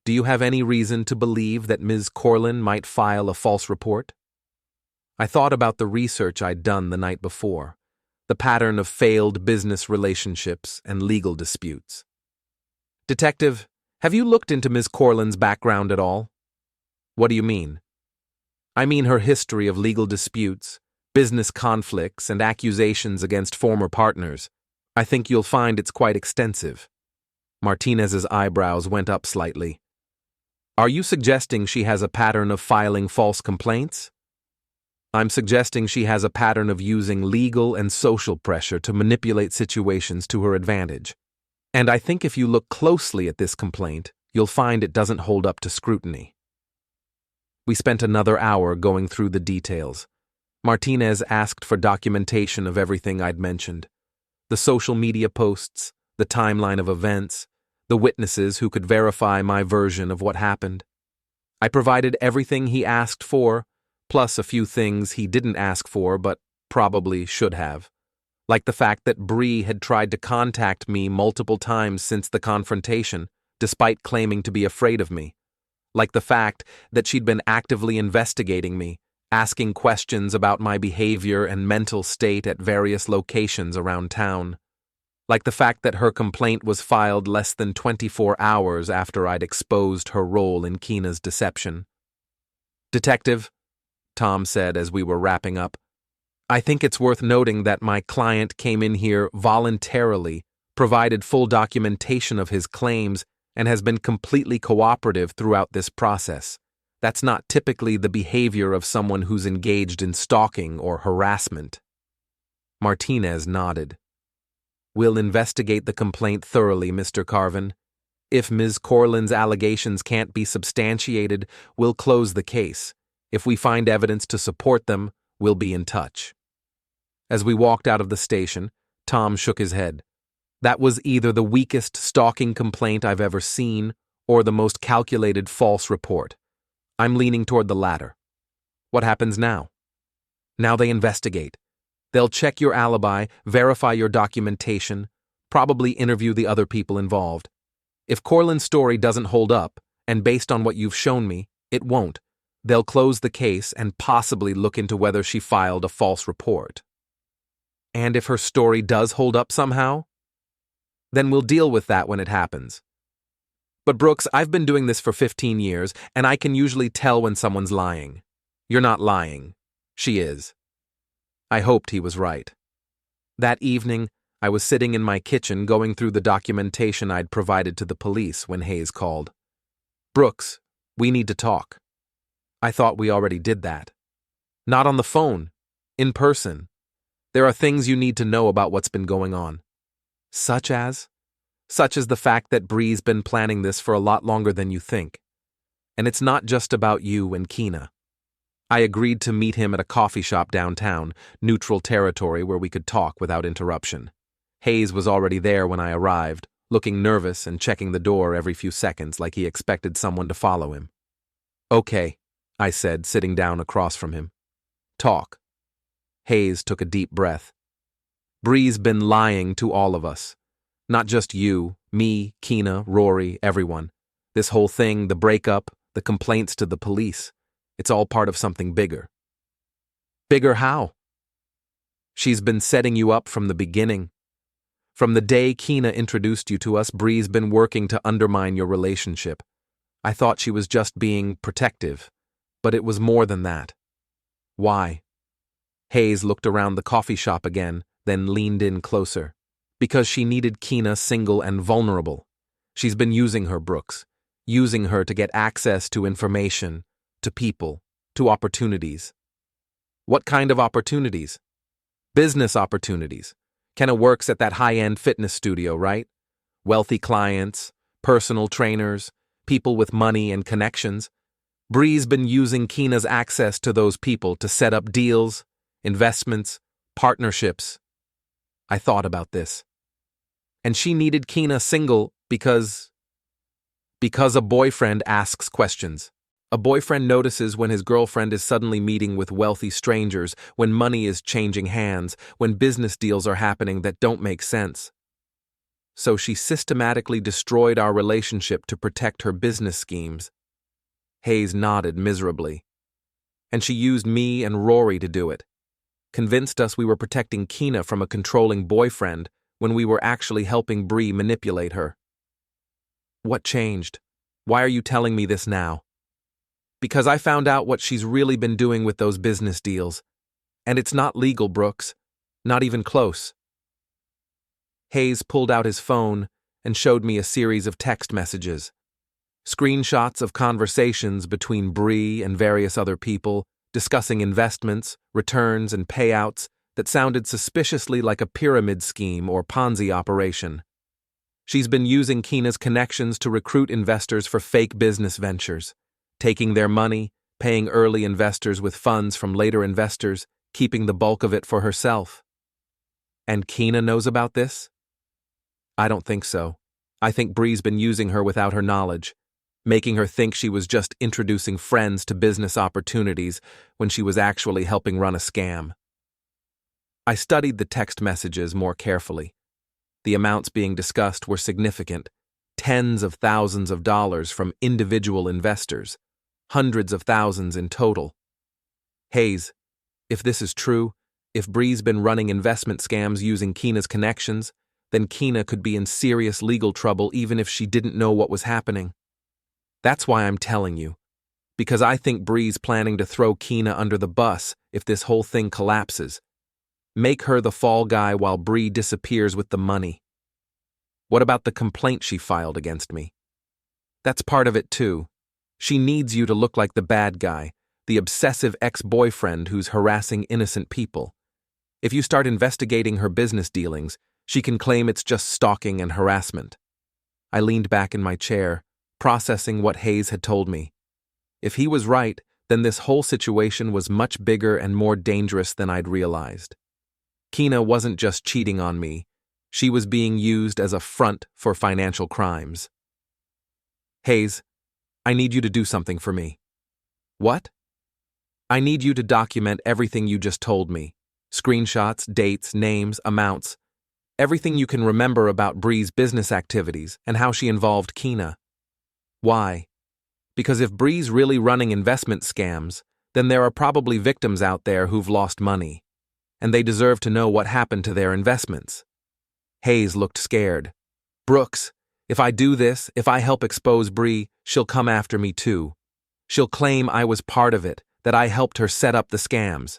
do you have any reason to believe that Ms. Corlin might file a false report? I thought about the research I'd done the night before, the pattern of failed business relationships and legal disputes. Detective, have you looked into Ms. Corlin's background at all? What do you mean? I mean her history of legal disputes, business conflicts, and accusations against former partners. I think you'll find it's quite extensive. Martinez's eyebrows went up slightly. Are you suggesting she has a pattern of filing false complaints? I'm suggesting she has a pattern of using legal and social pressure to manipulate situations to her advantage. And I think if you look closely at this complaint, you'll find it doesn't hold up to scrutiny. We spent another hour going through the details. Martinez asked for documentation of everything I'd mentioned. The social media posts, the timeline of events, the witnesses who could verify my version of what happened. I provided everything he asked for, plus a few things he didn't ask for but probably should have. Like the fact that Bree had tried to contact me multiple times since the confrontation, despite claiming to be afraid of me. Like the fact that she'd been actively investigating me, asking questions about my behavior and mental state at various locations around town. Like the fact that her complaint was filed less than 24 hours after I'd exposed her role in Keena's deception. Detective, Tom said as we were wrapping up, I think it's worth noting that my client came in here voluntarily, provided full documentation of his claims, and has been completely cooperative throughout this process. That's not typically the behavior of someone who's engaged in stalking or harassment. Martinez nodded. We'll investigate the complaint thoroughly, Mr. Carvin. If Ms. Corlin's allegations can't be substantiated, we'll close the case. If we find evidence to support them, we'll be in touch. As we walked out of the station, Tom shook his head. That was either the weakest stalking complaint I've ever seen or the most calculated false report. I'm leaning toward the latter. What happens now? Now they investigate. They'll check your alibi, verify your documentation, probably interview the other people involved. If Corlin's story doesn't hold up, and based on what you've shown me, it won't, they'll close the case and possibly look into whether she filed a false report. And if her story does hold up somehow? Then we'll deal with that when it happens. But Brooks, I've been doing this for 15 years, and I can usually tell when someone's lying. You're not lying. She is. I hoped he was right. That evening, I was sitting in my kitchen going through the documentation I'd provided to the police when Hayes called. Brooks, we need to talk. I thought we already did that. Not on the phone. In person. There are things you need to know about what's been going on. Such as? Such as the fact that Bree's been planning this for a lot longer than you think. And it's not just about you and Keena. I agreed to meet him at a coffee shop downtown, neutral territory where we could talk without interruption. Hayes was already there when I arrived, looking nervous and checking the door every few seconds like he expected someone to follow him. Okay, I said, sitting down across from him. Talk. Hayes took a deep breath. Bree's been lying to all of us. Not just you, me, Keena, Rory, everyone. This whole thing, the breakup, the complaints to the police. It's all part of something bigger. Bigger how? She's been setting you up from the beginning. From the day Keena introduced you to us, Bree's been working to undermine your relationship. I thought she was just being protective, but it was more than that. Why? Hayes looked around the coffee shop again, then leaned in closer. Because she needed Keena single and vulnerable. She's been using her, Brooks. Using her to get access to information, to people, to opportunities. What kind of opportunities? Business opportunities. Kenna works at that high-end fitness studio, right? Wealthy clients, personal trainers, people with money and connections. Bree's been using Keena's access to those people to set up deals, investments, partnerships. I thought about this. And she needed Keena single because a boyfriend asks questions. A boyfriend notices when his girlfriend is suddenly meeting with wealthy strangers, when money is changing hands, when business deals are happening that don't make sense. So she systematically destroyed our relationship to protect her business schemes. Hayes nodded miserably. And she used me and Rory to do it. Convinced us we were protecting Keena from a controlling boyfriend when we were actually helping Bree manipulate her. What changed? Why are you telling me this now? Because I found out what she's really been doing with those business deals. And it's not legal, Brooks. Not even close. Hayes pulled out his phone and showed me a series of text messages. Screenshots of conversations between Bree and various other people discussing investments, returns, and payouts that sounded suspiciously like a pyramid scheme or Ponzi operation. She's been using Keena's connections to recruit investors for fake business ventures, taking their money, paying early investors with funds from later investors, keeping the bulk of it for herself. And Keena knows about this? I don't think so. I think Bree's been using her without her knowledge, making her think she was just introducing friends to business opportunities when she was actually helping run a scam. I studied the text messages more carefully. The amounts being discussed were significant, tens of thousands of dollars from individual investors, hundreds of thousands in total. Hayes, if this is true, if Bree's been running investment scams using Keena's connections, then Keena could be in serious legal trouble even if she didn't know what was happening. That's why I'm telling you, because I think Bree's planning to throw Keena under the bus if this whole thing collapses, Make her the fall guy while Bree disappears with the money. What about the complaint she filed against me? That's part of it too. She needs you to look like the bad guy, the obsessive ex-boyfriend who's harassing innocent people. If you start investigating her business dealings, she can claim it's just stalking and harassment. I leaned back in my chair, processing what Hayes had told me. If he was right, then this whole situation was much bigger and more dangerous than I'd realized. Keena wasn't just cheating on me. She was being used as a front for financial crimes. Hayes, I need you to do something for me. What? I need you to document everything you just told me. Screenshots, dates, names, amounts. Everything you can remember about Bree's business activities and how she involved Keena. Why? Because if Bree's really running investment scams, then there are probably victims out there who've lost money, and they deserve to know what happened to their investments. Hayes looked scared. Brooks, if I do this, if I help expose Bree, she'll come after me too. She'll claim I was part of it, that I helped her set up the scams.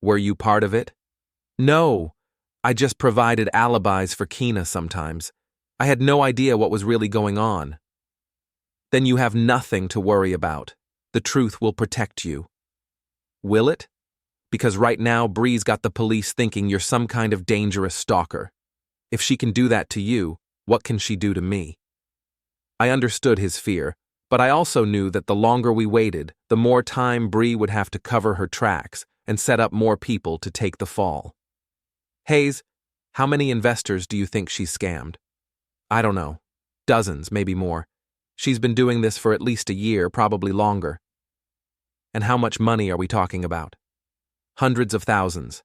Were you part of it? No. I just provided alibis for Keena sometimes. I had no idea what was really going on. Then you have nothing to worry about. The truth will protect you. Will it? Because right now Bree's got the police thinking you're some kind of dangerous stalker. If she can do that to you, what can she do to me? I understood his fear, but I also knew that the longer we waited, the more time Bree would have to cover her tracks and set up more people to take the fall. Hayes, how many investors do you think she's scammed? I don't know. Dozens, maybe more. She's been doing this for at least a year, probably longer. And how much money are we talking about? Hundreds of thousands.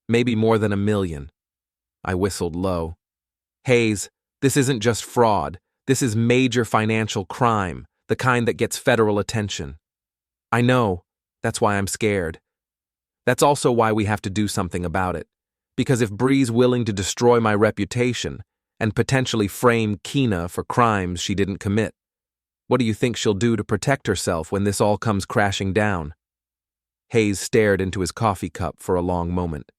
Maybe more than 1 million. I whistled low. Hayes, this isn't just fraud. This is major financial crime, the kind that gets federal attention. I know. That's why I'm scared. That's also why we have to do something about it. Because if Bree's willing to destroy my reputation and potentially frame Keena for crimes she didn't commit, what do you think she'll do to protect herself when this all comes crashing down? Hayes stared into his coffee cup for a long moment.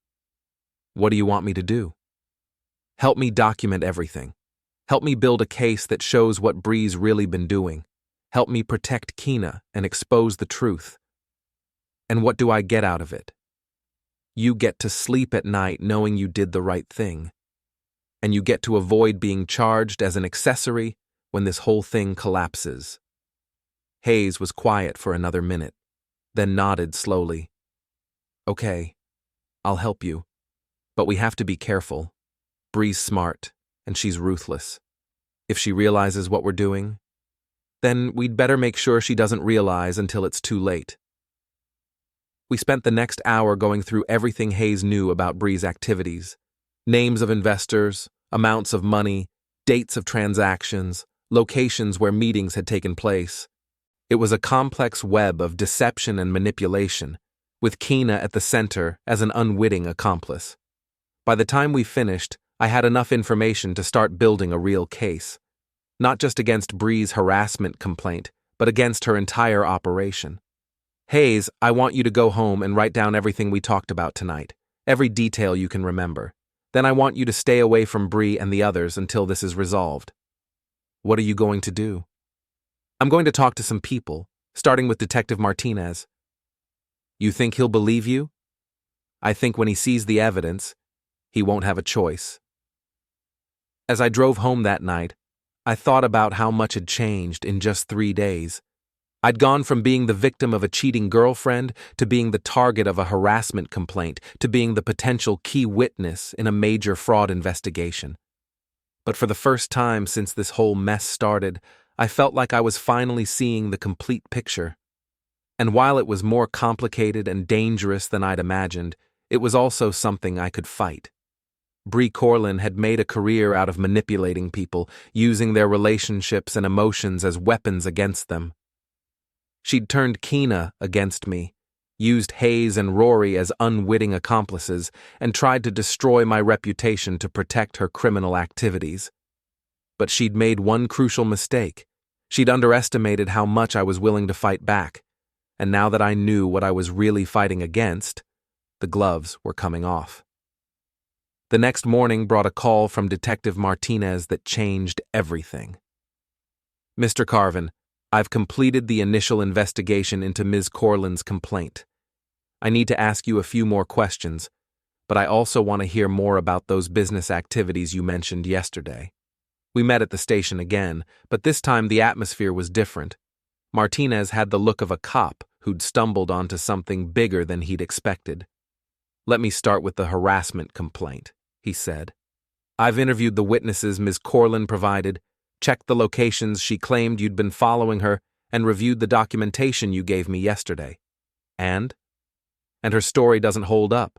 What do you want me to do? Help me document everything. Help me build a case that shows what Bree's really been doing. Help me protect Keena and expose the truth. And what do I get out of it? You get to sleep at night knowing you did the right thing. And you get to avoid being charged as an accessory when this whole thing collapses. Hayes was quiet for another minute, then nodded slowly. Okay, I'll help you. But we have to be careful. Bree's smart, and she's ruthless. If she realizes what we're doing, then we'd better make sure she doesn't realize until it's too late. We spent the next hour going through everything Hayes knew about Bree's activities. Names of investors, amounts of money, dates of transactions, locations where meetings had taken place. It was a complex web of deception and manipulation, with Keena at the center as an unwitting accomplice. By the time we finished, I had enough information to start building a real case. Not just against Bree's harassment complaint, but against her entire operation. Hayes, I want you to go home and write down everything we talked about tonight, every detail you can remember. Then I want you to stay away from Bree and the others until this is resolved. What are you going to do? I'm going to talk to some people, starting with Detective Martinez. You think he'll believe you? I think when he sees the evidence, he won't have a choice. As I drove home that night, I thought about how much had changed in just 3 days. I'd gone from being the victim of a cheating girlfriend to being the target of a harassment complaint to being the potential key witness in a major fraud investigation. But for the first time since this whole mess started, I felt like I was finally seeing the complete picture. And while it was more complicated and dangerous than I'd imagined, it was also something I could fight. Bree Corlin had made a career out of manipulating people, using their relationships and emotions as weapons against them. She'd turned Keena against me, used Hayes and Rory as unwitting accomplices, and tried to destroy my reputation to protect her criminal activities. But she'd made one crucial mistake. She'd underestimated how much I was willing to fight back, and now that I knew what I was really fighting against, the gloves were coming off. The next morning brought a call from Detective Martinez that changed everything. Mr. Carvin, I've completed the initial investigation into Ms. Corlin's complaint. I need to ask you a few more questions, but I also want to hear more about those business activities you mentioned yesterday. We met at the station again, but this time the atmosphere was different. Martinez had the look of a cop who'd stumbled onto something bigger than he'd expected. Let me start with the harassment complaint, he said. I've interviewed the witnesses Ms. Corlin provided, checked the locations she claimed you'd been following her, and reviewed the documentation you gave me yesterday. And her story doesn't hold up.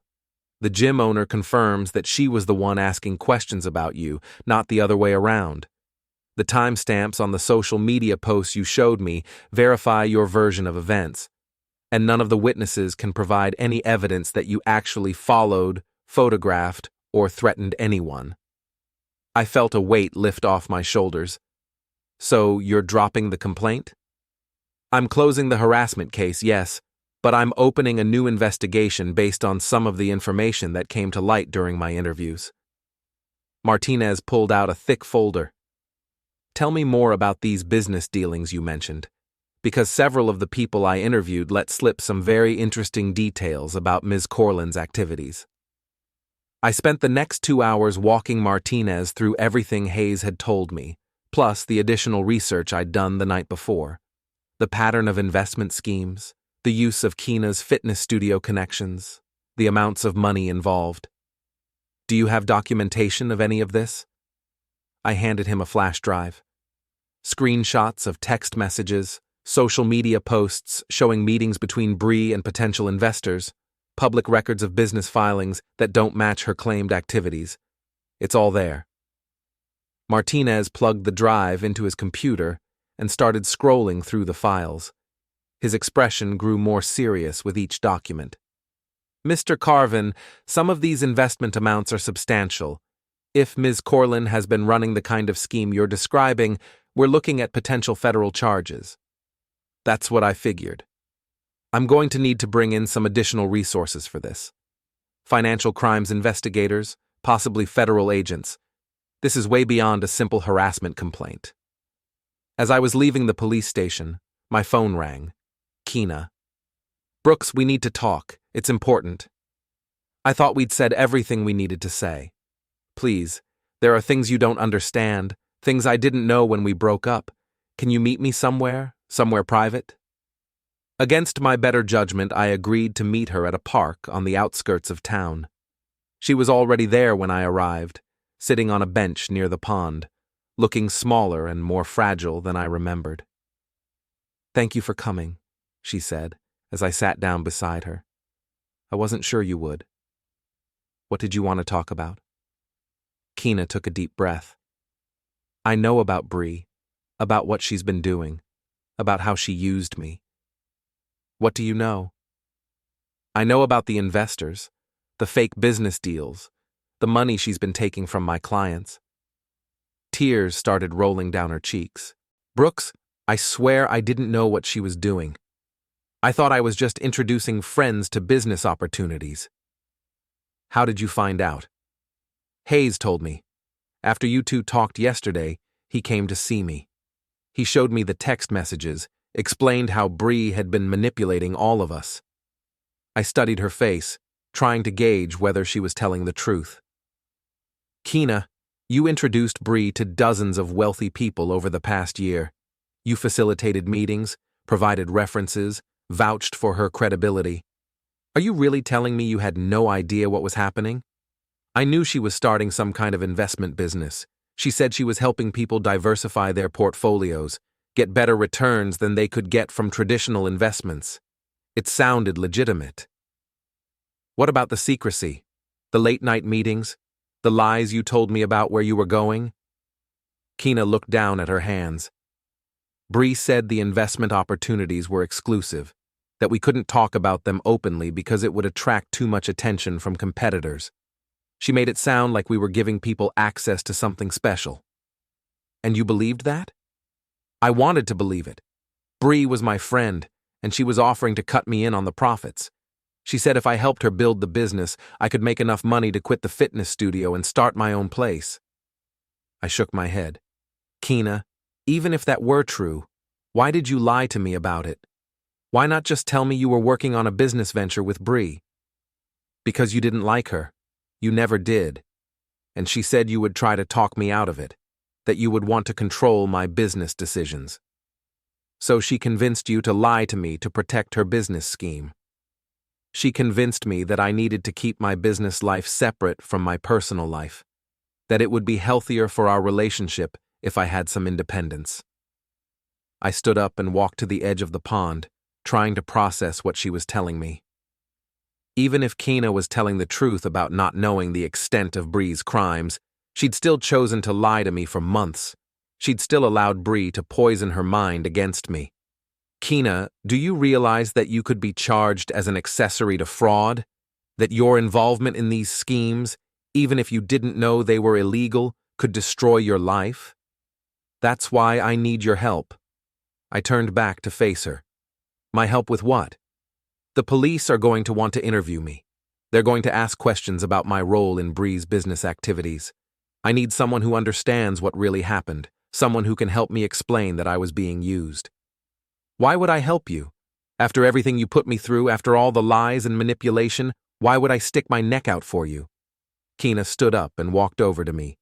The gym owner confirms that she was the one asking questions about you, not the other way around. The timestamps on the social media posts you showed me verify your version of events, and none of the witnesses can provide any evidence that you actually followed, photographed, or threatened anyone. I felt a weight lift off my shoulders. So you're dropping the complaint? I'm closing the harassment case, yes, but I'm opening a new investigation based on some of the information that came to light during my interviews. Martinez pulled out a thick folder. Tell me more about these business dealings you mentioned, because several of the people I interviewed let slip some very interesting details about Ms. Corlin's activities. I spent the next 2 hours walking Martinez through everything Hayes had told me, plus the additional research I'd done the night before. The pattern of investment schemes, the use of Keena's fitness studio connections, the amounts of money involved. Do you have documentation of any of this? I handed him a flash drive. Screenshots of text messages, social media posts showing meetings between Bree and potential investors, public records of business filings that don't match her claimed activities. It's all there. Martinez plugged the drive into his computer and started scrolling through the files. His expression grew more serious with each document. Mr. Carvin, some of these investment amounts are substantial. If Ms. Corlin has been running the kind of scheme you're describing, we're looking at potential federal charges. That's what I figured. I'm going to need to bring in some additional resources for this. Financial crimes investigators, possibly federal agents. This is way beyond a simple harassment complaint. As I was leaving the police station, my phone rang. Keena. Brooks, we need to talk. It's important. I thought we'd said everything we needed to say. Please, there are things you don't understand, things I didn't know when we broke up. Can you meet me somewhere private? Against my better judgment, I agreed to meet her at a park on the outskirts of town. She was already there when I arrived, sitting on a bench near the pond, looking smaller and more fragile than I remembered. Thank you for coming, she said, as I sat down beside her. I wasn't sure you would. What did you want to talk about? Keena took a deep breath. I know about Bree, about what she's been doing, about how she used me. What do you know? I know about the investors, the fake business deals, the money she's been taking from my clients. Tears started rolling down her cheeks. Brooks, I swear I didn't know what she was doing. I thought I was just introducing friends to business opportunities. How did you find out? Hayes told me. After you two talked yesterday, he came to see me. He showed me the text messages, explained how Bree had been manipulating all of us. I studied her face, trying to gauge whether she was telling the truth. Keena, you introduced Bree to dozens of wealthy people over the past year. You facilitated meetings, provided references, vouched for her credibility. Are you really telling me you had no idea what was happening? I knew she was starting some kind of investment business. She said she was helping people diversify their portfolios, get better returns than they could get from traditional investments. It sounded legitimate. What about the secrecy? The late-night meetings? The lies you told me about where you were going? Keena looked down at her hands. Bree said the investment opportunities were exclusive, that we couldn't talk about them openly because it would attract too much attention from competitors. She made it sound like we were giving people access to something special. And you believed that? I wanted to believe it. Bree was my friend, and she was offering to cut me in on the profits. She said if I helped her build the business, I could make enough money to quit the fitness studio and start my own place. I shook my head. Kina, even if that were true, why did you lie to me about it? Why not just tell me you were working on a business venture with Bree? Because you didn't like her. You never did. And she said you would try to talk me out of it, that you would want to control my business decisions. So she convinced you to lie to me to protect her business scheme. She convinced me that I needed to keep my business life separate from my personal life, that it would be healthier for our relationship if I had some independence. I stood up and walked to the edge of the pond, trying to process what she was telling me. Even if Kina was telling the truth about not knowing the extent of Bree's crimes, she'd still chosen to lie to me for months. She'd still allowed Bree to poison her mind against me. Kina, do you realize that you could be charged as an accessory to fraud? That your involvement in these schemes, even if you didn't know they were illegal, could destroy your life? That's why I need your help. I turned back to face her. My help with what? The police are going to want to interview me. They're going to ask questions about my role in Bree's business activities. I need someone who understands what really happened, someone who can help me explain that I was being used. Why would I help you? After everything you put me through, after all the lies and manipulation, why would I stick my neck out for you? Kina stood up and walked over to me.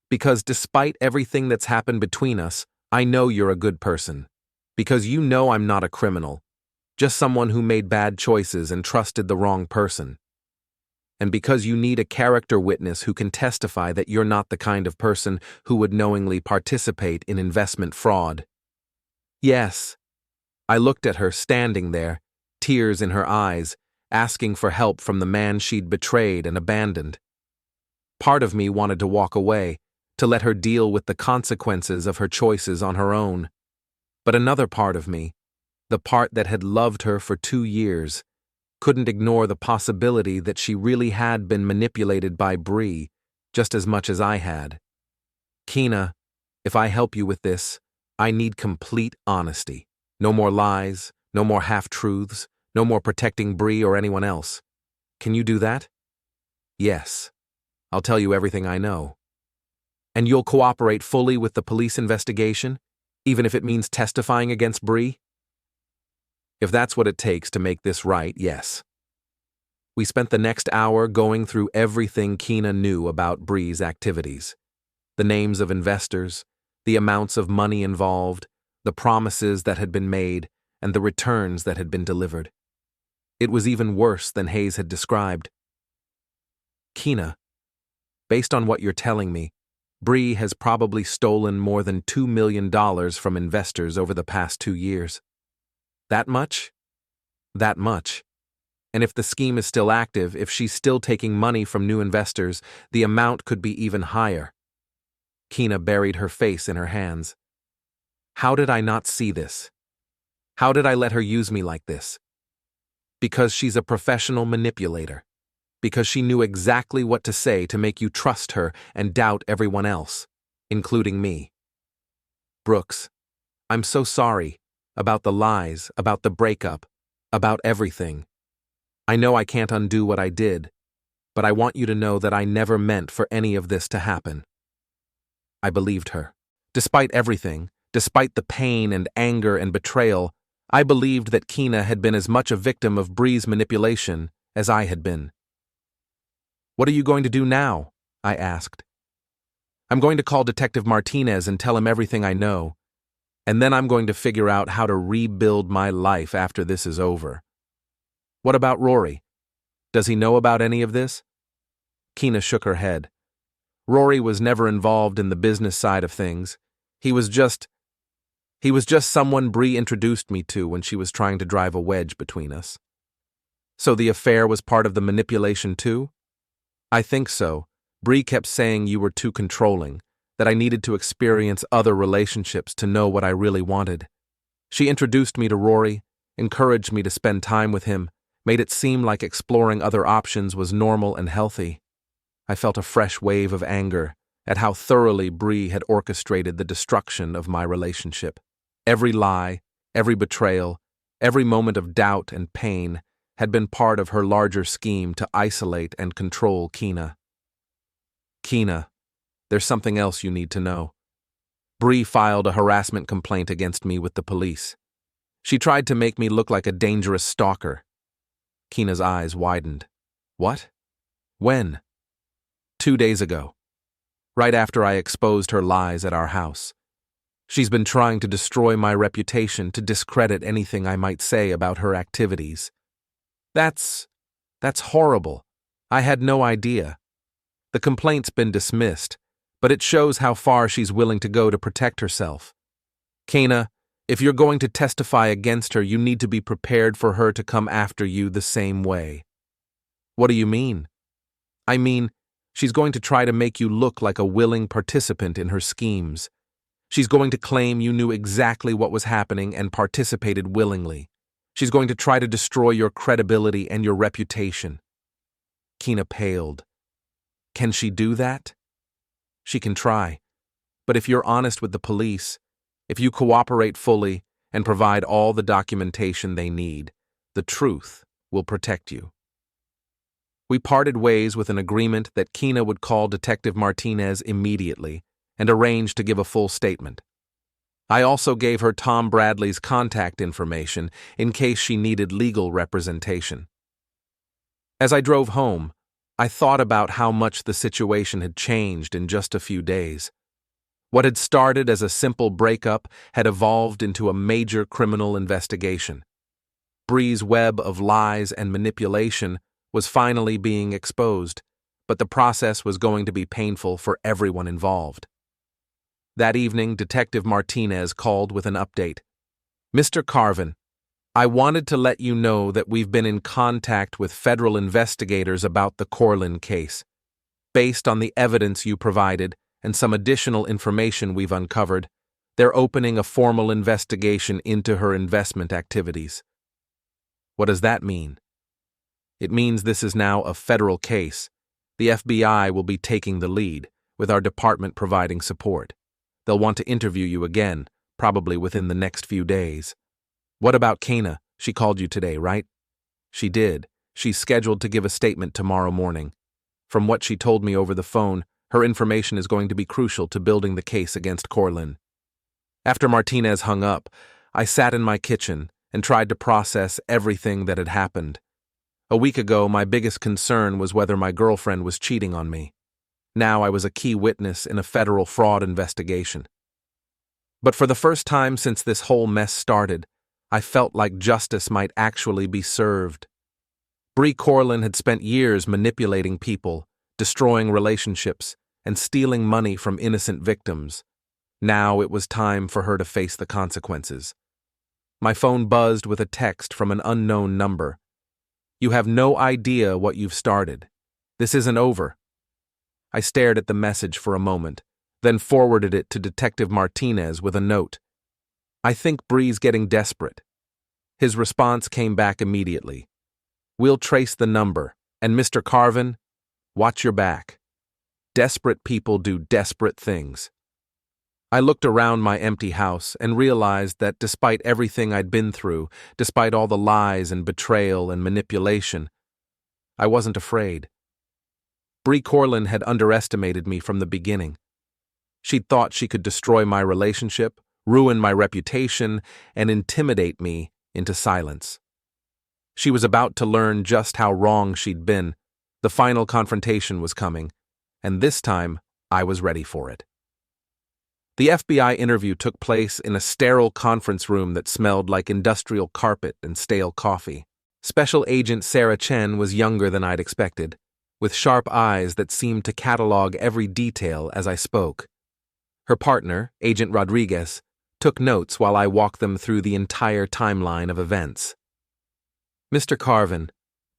Because despite everything that's happened between us, I know you're a good person. Because you know I'm not a criminal, just someone who made bad choices and trusted the wrong person. And because you need a character witness who can testify that you're not the kind of person who would knowingly participate in investment fraud. Yes. I looked at her standing there, tears in her eyes, asking for help from the man she'd betrayed and abandoned. Part of me wanted to walk away, to let her deal with the consequences of her choices on her own. But another part of me, the part that had loved her for 2 years, couldn't ignore the possibility that she really had been manipulated by Bree, just as much as I had. Kina, if I help you with this, I need complete honesty. No more lies, no more half-truths, no more protecting Bree or anyone else. Can you do that? Yes. I'll tell you everything I know. And you'll cooperate fully with the police investigation, even if it means testifying against Bree? If that's what it takes to make this right, yes. We spent the next hour going through everything Kina knew about Bree's activities. The names of investors, the amounts of money involved, the promises that had been made, and the returns that had been delivered. It was even worse than Hayes had described. Kina, based on what you're telling me, Bree has probably stolen more than $2 million from investors over the past 2 years. That much? That much. And if the scheme is still active, if she's still taking money from new investors, the amount could be even higher. Kina buried her face in her hands. How did I not see this? How did I let her use me like this? Because she's a professional manipulator. Because she knew exactly what to say to make you trust her and doubt everyone else, including me. Brooks, I'm so sorry about the lies, about the breakup, about everything. I know I can't undo what I did, but I want you to know that I never meant for any of this to happen. I believed her. Despite everything, despite the pain and anger and betrayal, I believed that Kina had been as much a victim of Bree's manipulation as I had been. What are you going to do now? I asked. I'm going to call Detective Martinez and tell him everything I know, and then I'm going to figure out how to rebuild my life after this is over. What about Rory? Does he know about any of this? Kina shook her head. Rory was never involved in the business side of things. He was just someone Bree introduced me to when she was trying to drive a wedge between us. So the affair was part of the manipulation too? I think so. Bree kept saying you were too controlling, that I needed to experience other relationships to know what I really wanted. She introduced me to Rory, encouraged me to spend time with him, made it seem like exploring other options was normal and healthy. I felt a fresh wave of anger at how thoroughly Bree had orchestrated the destruction of my relationship. Every lie, every betrayal, every moment of doubt and pain had been part of her larger scheme to isolate and control Keena. Keena, there's something else you need to know. Bree filed a harassment complaint against me with the police. She tried to make me look like a dangerous stalker. Keena's eyes widened. What? When? 2 days ago. Right after I exposed her lies at our house. She's been trying to destroy my reputation, to discredit anything I might say about her activities. That's horrible. I had no idea. The complaint's been dismissed, but it shows how far she's willing to go to protect herself. Keena, if you're going to testify against her, you need to be prepared for her to come after you the same way. What do you mean? I mean, she's going to try to make you look like a willing participant in her schemes. She's going to claim you knew exactly what was happening and participated willingly. She's going to try to destroy your credibility and your reputation. Keena paled. Can she do that? She can try. But if you're honest with the police, if you cooperate fully and provide all the documentation they need, the truth will protect you. We parted ways with an agreement that Keena would call Detective Martinez immediately and arranged to give a full statement. I also gave her Tom Bradley's contact information in case she needed legal representation. As I drove home, I thought about how much the situation had changed in just a few days. What had started as a simple breakup had evolved into a major criminal investigation. Bree's web of lies and manipulation was finally being exposed, but the process was going to be painful for everyone involved. That evening, Detective Martinez called with an update. Mr. Carvin, I wanted to let you know that we've been in contact with federal investigators about the Corlin case. Based on the evidence you provided and some additional information we've uncovered, they're opening a formal investigation into her investment activities. What does that mean? It means this is now a federal case. The FBI will be taking the lead, with our department providing support. They'll want to interview you again, probably within the next few days. What about Keena? She called you today, right? She did. She's scheduled to give a statement tomorrow morning. From what she told me over the phone, her information is going to be crucial to building the case against Corlin. After Martinez hung up, I sat in my kitchen and tried to process everything that had happened. A week ago, my biggest concern was whether my girlfriend was cheating on me. Now I was a key witness in a federal fraud investigation. But for the first time since this whole mess started, I felt like justice might actually be served. Bree Corlin had spent years manipulating people, destroying relationships, and stealing money from innocent victims. Now it was time for her to face the consequences. My phone buzzed with a text from an unknown number. You have no idea what you've started. This isn't over. I stared at the message for a moment, then forwarded it to Detective Martinez with a note. I think Bree's getting desperate. His response came back immediately. We'll trace the number, and Mr. Carvin, watch your back. Desperate people do desperate things. I looked around my empty house and realized that despite everything I'd been through, despite all the lies and betrayal and manipulation, I wasn't afraid. Bree Corlin had underestimated me from the beginning. She'd thought she could destroy my relationship, ruin my reputation, and intimidate me into silence. She was about to learn just how wrong she'd been. The final confrontation was coming, and this time I was ready for it. The FBI interview took place in a sterile conference room that smelled like industrial carpet and stale coffee. Special Agent Sarah Chen was younger than I'd expected, with sharp eyes that seemed to catalog every detail as I spoke. Her partner, Agent Rodriguez, took notes while I walked them through the entire timeline of events. Mr. Carvin,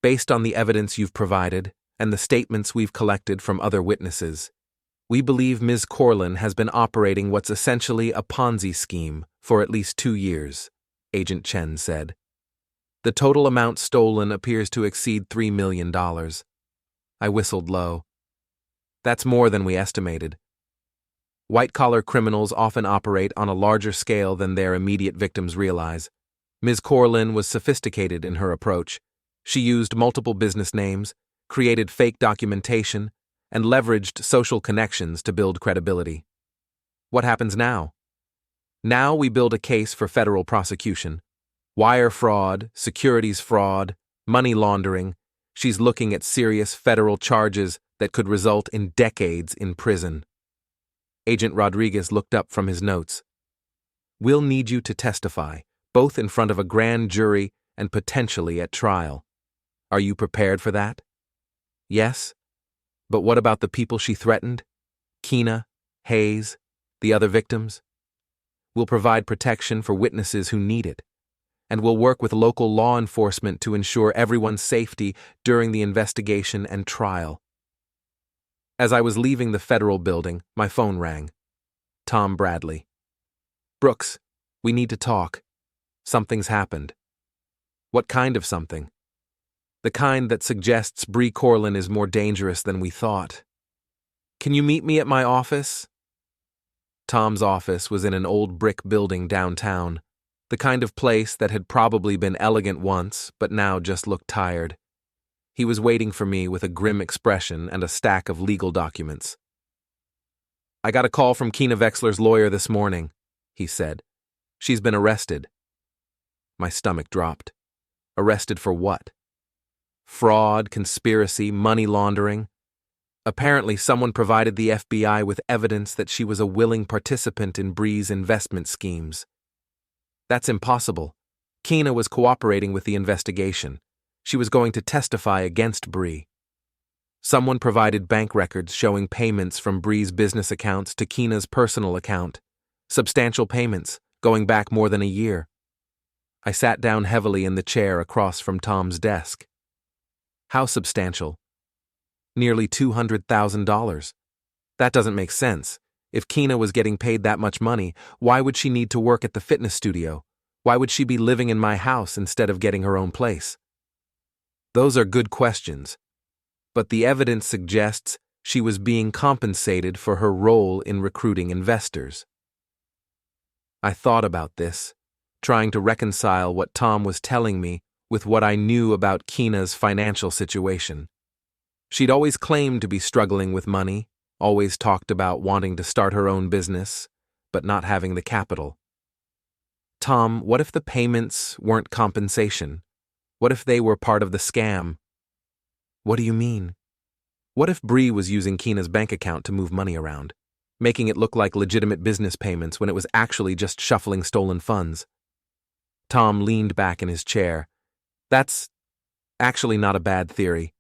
based on the evidence you've provided and the statements we've collected from other witnesses, we believe Ms. Corlin has been operating what's essentially a Ponzi scheme for at least 2 years, Agent Chen said. The total amount stolen appears to exceed $3 million. I whistled low. That's more than we estimated. White-collar criminals often operate on a larger scale than their immediate victims realize. Ms. Corlin was sophisticated in her approach. She used multiple business names, created fake documentation, and leveraged social connections to build credibility. What happens now? Now we build a case for federal prosecution. Wire fraud, securities fraud, money laundering. She's looking at serious federal charges that could result in decades in prison. Agent Rodriguez looked up from his notes. We'll need you to testify, both in front of a grand jury and potentially at trial. Are you prepared for that? Yes. But what about the people she threatened? Keena, Hayes, the other victims? We'll provide protection for witnesses who need it, and we'll work with local law enforcement to ensure everyone's safety during the investigation and trial. As I was leaving the federal building, my phone rang. Tom Bradley. Brooks, we need to talk. Something's happened. What kind of something? The kind that suggests Bree Corlin is more dangerous than we thought. Can you meet me at my office? Tom's office was in an old brick building downtown, the kind of place that had probably been elegant once, but now just looked tired. He was waiting for me with a grim expression and a stack of legal documents. I got a call from Keena Vexler's lawyer this morning, he said. She's been arrested. My stomach dropped. Arrested for what? Fraud, conspiracy, money laundering. Apparently, someone provided the FBI with evidence that she was a willing participant in Bree's investment schemes. That's impossible. Keena was cooperating with the investigation. She was going to testify against Bree. Someone provided bank records showing payments from Bree's business accounts to Keena's personal account. Substantial payments, going back more than a year. I sat down heavily in the chair across from Tom's desk. How substantial? Nearly $200,000. That doesn't make sense. If Keena was getting paid that much money, why would she need to work at the fitness studio? Why would she be living in my house instead of getting her own place? Those are good questions. But the evidence suggests she was being compensated for her role in recruiting investors. I thought about this, trying to reconcile what Tom was telling me with what I knew about Keena's financial situation. She'd always claimed to be struggling with money, always talked about wanting to start her own business, but not having the capital. Tom, what if the payments weren't compensation? What if they were part of the scam? What do you mean? What if Bree was using Keena's bank account to move money around, making it look like legitimate business payments when it was actually just shuffling stolen funds? Tom leaned back in his chair. That's actually not a bad theory.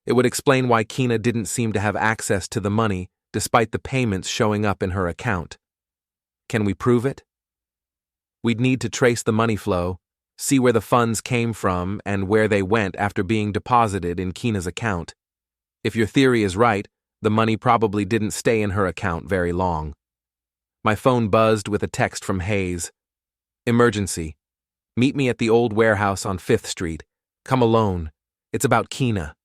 It would explain why Keena didn't seem to have access to the money despite the payments showing up in her account. Can we prove it? We'd need to trace the money flow, see where the funds came from and where they went after being deposited in Keena's account. If your theory is right, the money probably didn't stay in her account very long. My phone buzzed with a text from Hayes. Emergency. Meet me at the old warehouse on 5th Street. Come alone. It's about Keena.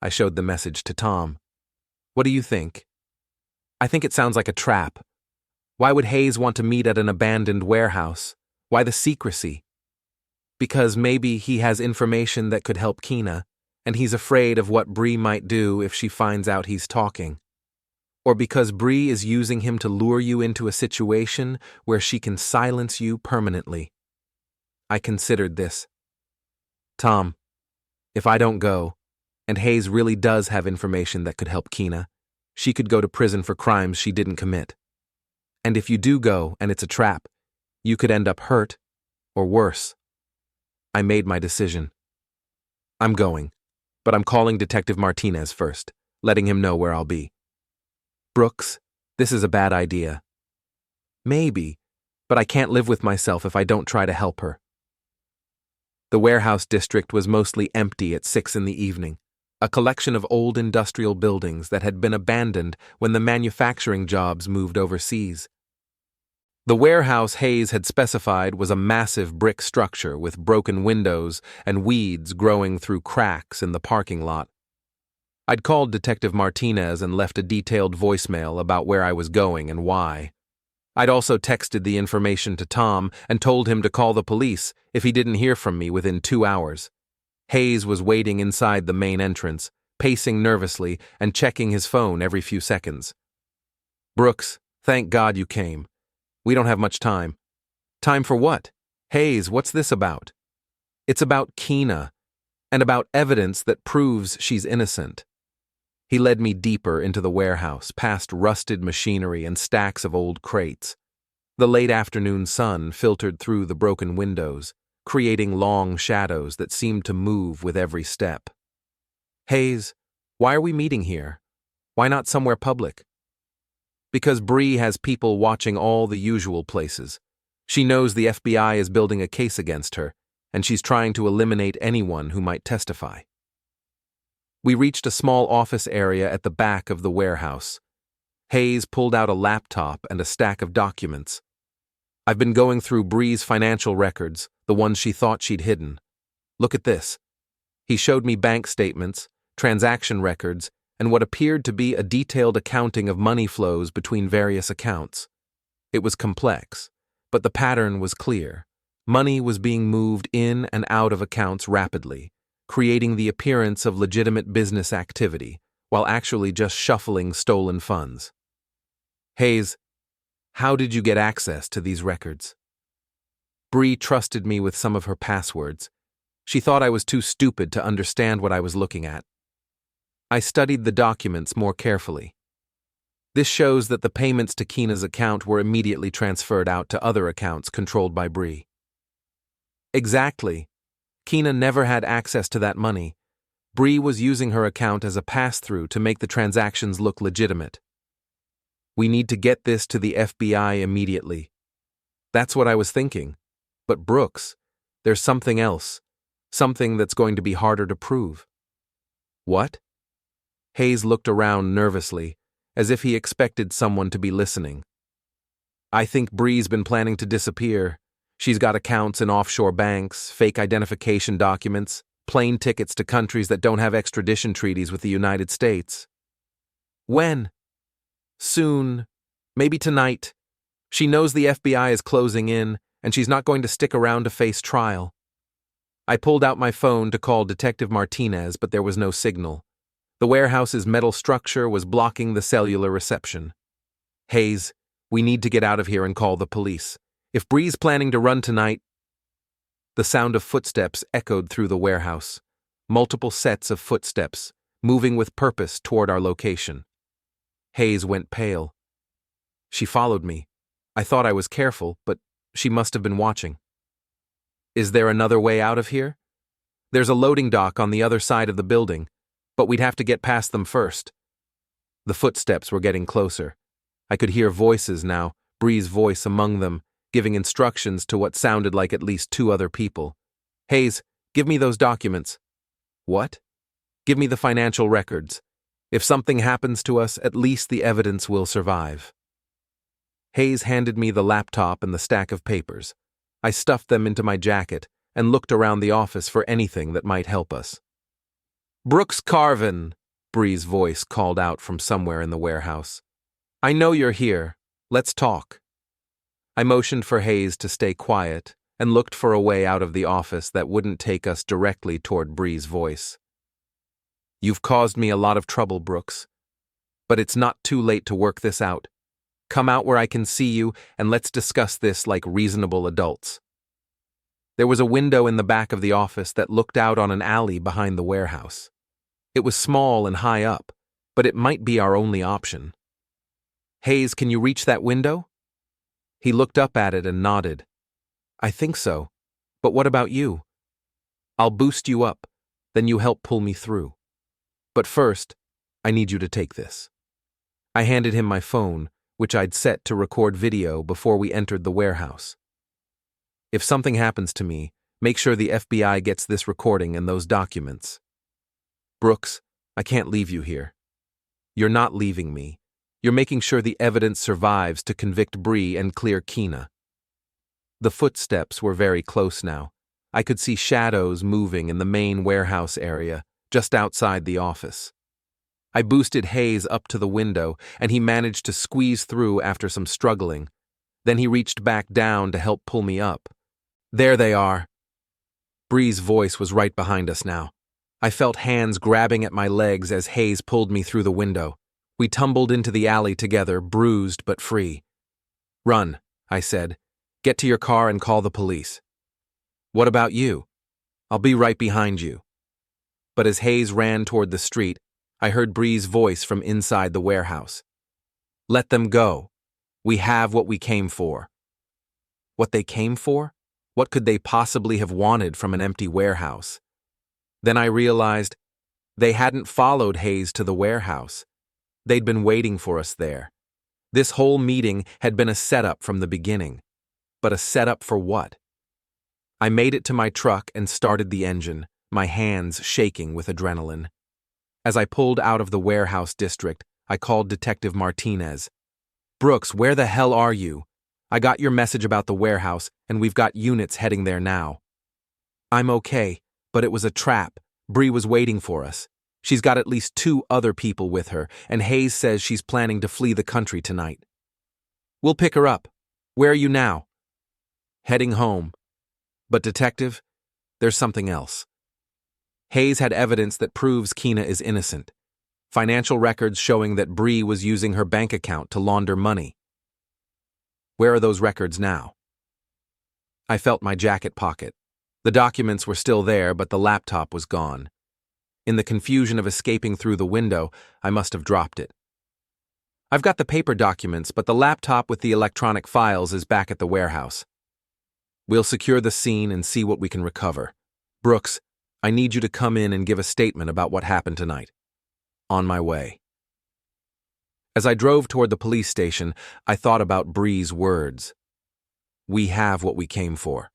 I showed the message to Tom. What do you think? I think it sounds like a trap. Why would Hayes want to meet at an abandoned warehouse? Why the secrecy? Because maybe he has information that could help Keena, and he's afraid of what Bree might do if she finds out he's talking. Or because Bree is using him to lure you into a situation where she can silence you permanently. I considered this. Tom, if I don't go, and Hayes really does have information that could help Keena, she could go to prison for crimes she didn't commit. And if you do go and it's a trap, you could end up hurt, or worse. I made my decision. I'm going, but I'm calling Detective Martinez first, letting him know where I'll be. Brooks, this is a bad idea. Maybe, but I can't live with myself if I don't try to help her. The warehouse district was mostly empty at 6 p.m, a collection of old industrial buildings that had been abandoned when the manufacturing jobs moved overseas. The warehouse Hayes had specified was a massive brick structure with broken windows and weeds growing through cracks in the parking lot. I'd called Detective Martinez and left a detailed voicemail about where I was going and why. I'd also texted the information to Tom and told him to call the police if he didn't hear from me within 2 hours. Hayes was waiting inside the main entrance, pacing nervously and checking his phone every few seconds. "Brooks, thank God you came. We don't have much time." "Time for what?" "Hayes, what's this about?" "It's about Keena, and about evidence that proves she's innocent." He led me deeper into the warehouse, past rusted machinery and stacks of old crates. The late afternoon sun filtered through the broken windows, creating long shadows that seemed to move with every step. "Hayes, why are we meeting here? Why not somewhere public?" "Because Bree has people watching all the usual places. She knows the FBI is building a case against her, and she's trying to eliminate anyone who might testify." We reached a small office area at the back of the warehouse. Hayes pulled out a laptop and a stack of documents. "I've been going through Bree's financial records, the ones she thought she'd hidden. Look at this." He showed me bank statements, transaction records, and what appeared to be a detailed accounting of money flows between various accounts. It was complex, but the pattern was clear. Money was being moved in and out of accounts rapidly, creating the appearance of legitimate business activity, while actually just shuffling stolen funds. "Hayes, how did you get access to these records?" "Bree trusted me with some of her passwords. She thought I was too stupid to understand what I was looking at. I studied the documents more carefully. This shows that the payments to Keena's account were immediately transferred out to other accounts controlled by Bree." "Exactly. Keena never had access to that money. Bree was using her account as a pass-through to make the transactions look legitimate. We need to get this to the FBI immediately." "That's what I was thinking. But Brooks, there's something else. Something that's going to be harder to prove." "What?" Hayes looked around nervously, as if he expected someone to be listening. "I think Bree's been planning to disappear. She's got accounts in offshore banks, fake identification documents, plane tickets to countries that don't have extradition treaties with the United States." "When?" "Soon. Maybe tonight. She knows the FBI is closing in, and she's not going to stick around to face trial." I pulled out my phone to call Detective Martinez, but there was no signal. The warehouse's metal structure was blocking the cellular reception. "Hayes, we need to get out of here and call the police. If Bree's planning to run tonight—" The sound of footsteps echoed through the warehouse. Multiple sets of footsteps, moving with purpose toward our location. Hayes went pale. She followed me. I thought I was careful, but she must have been watching. "Is there another way out of here?" "There's a loading dock on the other side of the building, but we'd have to get past them first." The footsteps were getting closer. I could hear voices now, Bree's voice among them, giving instructions to what sounded like at least 2 other people. "Hayes, give me those documents." "What?" "Give me the financial records. If something happens to us, at least the evidence will survive." Hayes handed me the laptop and the stack of papers. I stuffed them into my jacket and looked around the office for anything that might help us. "Brooks Carvin," Bree's voice called out from somewhere in the warehouse. "I know you're here. Let's talk." I motioned for Hayes to stay quiet and looked for a way out of the office that wouldn't take us directly toward Bree's voice. "You've caused me a lot of trouble, Brooks. But it's not too late to work this out. Come out where I can see you, and let's discuss this like reasonable adults." There was a window in the back of the office that looked out on an alley behind the warehouse. It was small and high up, but it might be our only option. "Hayes, can you reach that window?" He looked up at it and nodded. "I think so. But what about you?" "I'll boost you up, then you help pull me through. But first, I need you to take this." I handed him my phone, which I'd set to record video before we entered the warehouse. "If something happens to me, make sure the FBI gets this recording and those documents." "Brooks, I can't leave you here." "You're not leaving me. You're making sure the evidence survives to convict Bree and clear Keena." The footsteps were very close now. I could see shadows moving in the main warehouse area, just outside the office. I boosted Hayes up to the window, and he managed to squeeze through after some struggling. Then he reached back down to help pull me up. "There they are." Bree's voice was right behind us now. I felt hands grabbing at my legs as Hayes pulled me through the window. We tumbled into the alley together, bruised but free. "Run," I said. "Get to your car and call the police." "What about you?" "I'll be right behind you." But as Hayes ran toward the street, I heard Bree's voice from inside the warehouse. "Let them go. We have what we came for." What they came for? What could they possibly have wanted from an empty warehouse? Then I realized they hadn't followed Hayes to the warehouse. They'd been waiting for us there. This whole meeting had been a setup from the beginning. But a setup for what? I made it to my truck and started the engine, my hands shaking with adrenaline. As I pulled out of the warehouse district, I called Detective Martinez. "Brooks, where the hell are you? I got your message about the warehouse, and we've got units heading there now." "I'm okay, but it was a trap. Bree was waiting for us. She's got at least 2 other people with her, and Hayes says she's planning to flee the country tonight." "We'll pick her up. Where are you now?" "Heading home. But detective, there's something else." Hayes had evidence that proves Keena is innocent. Financial records showing that Bree was using her bank account to launder money. "Where are those records now?" I felt my jacket pocket. The documents were still there, but the laptop was gone. In the confusion of escaping through the window, I must have dropped it. "I've got the paper documents, but the laptop with the electronic files is back at the warehouse." "We'll secure the scene and see what we can recover. Brooks, I need you to come in and give a statement about what happened tonight." "On my way." As I drove toward the police station, I thought about Bree's words. We have what we came for.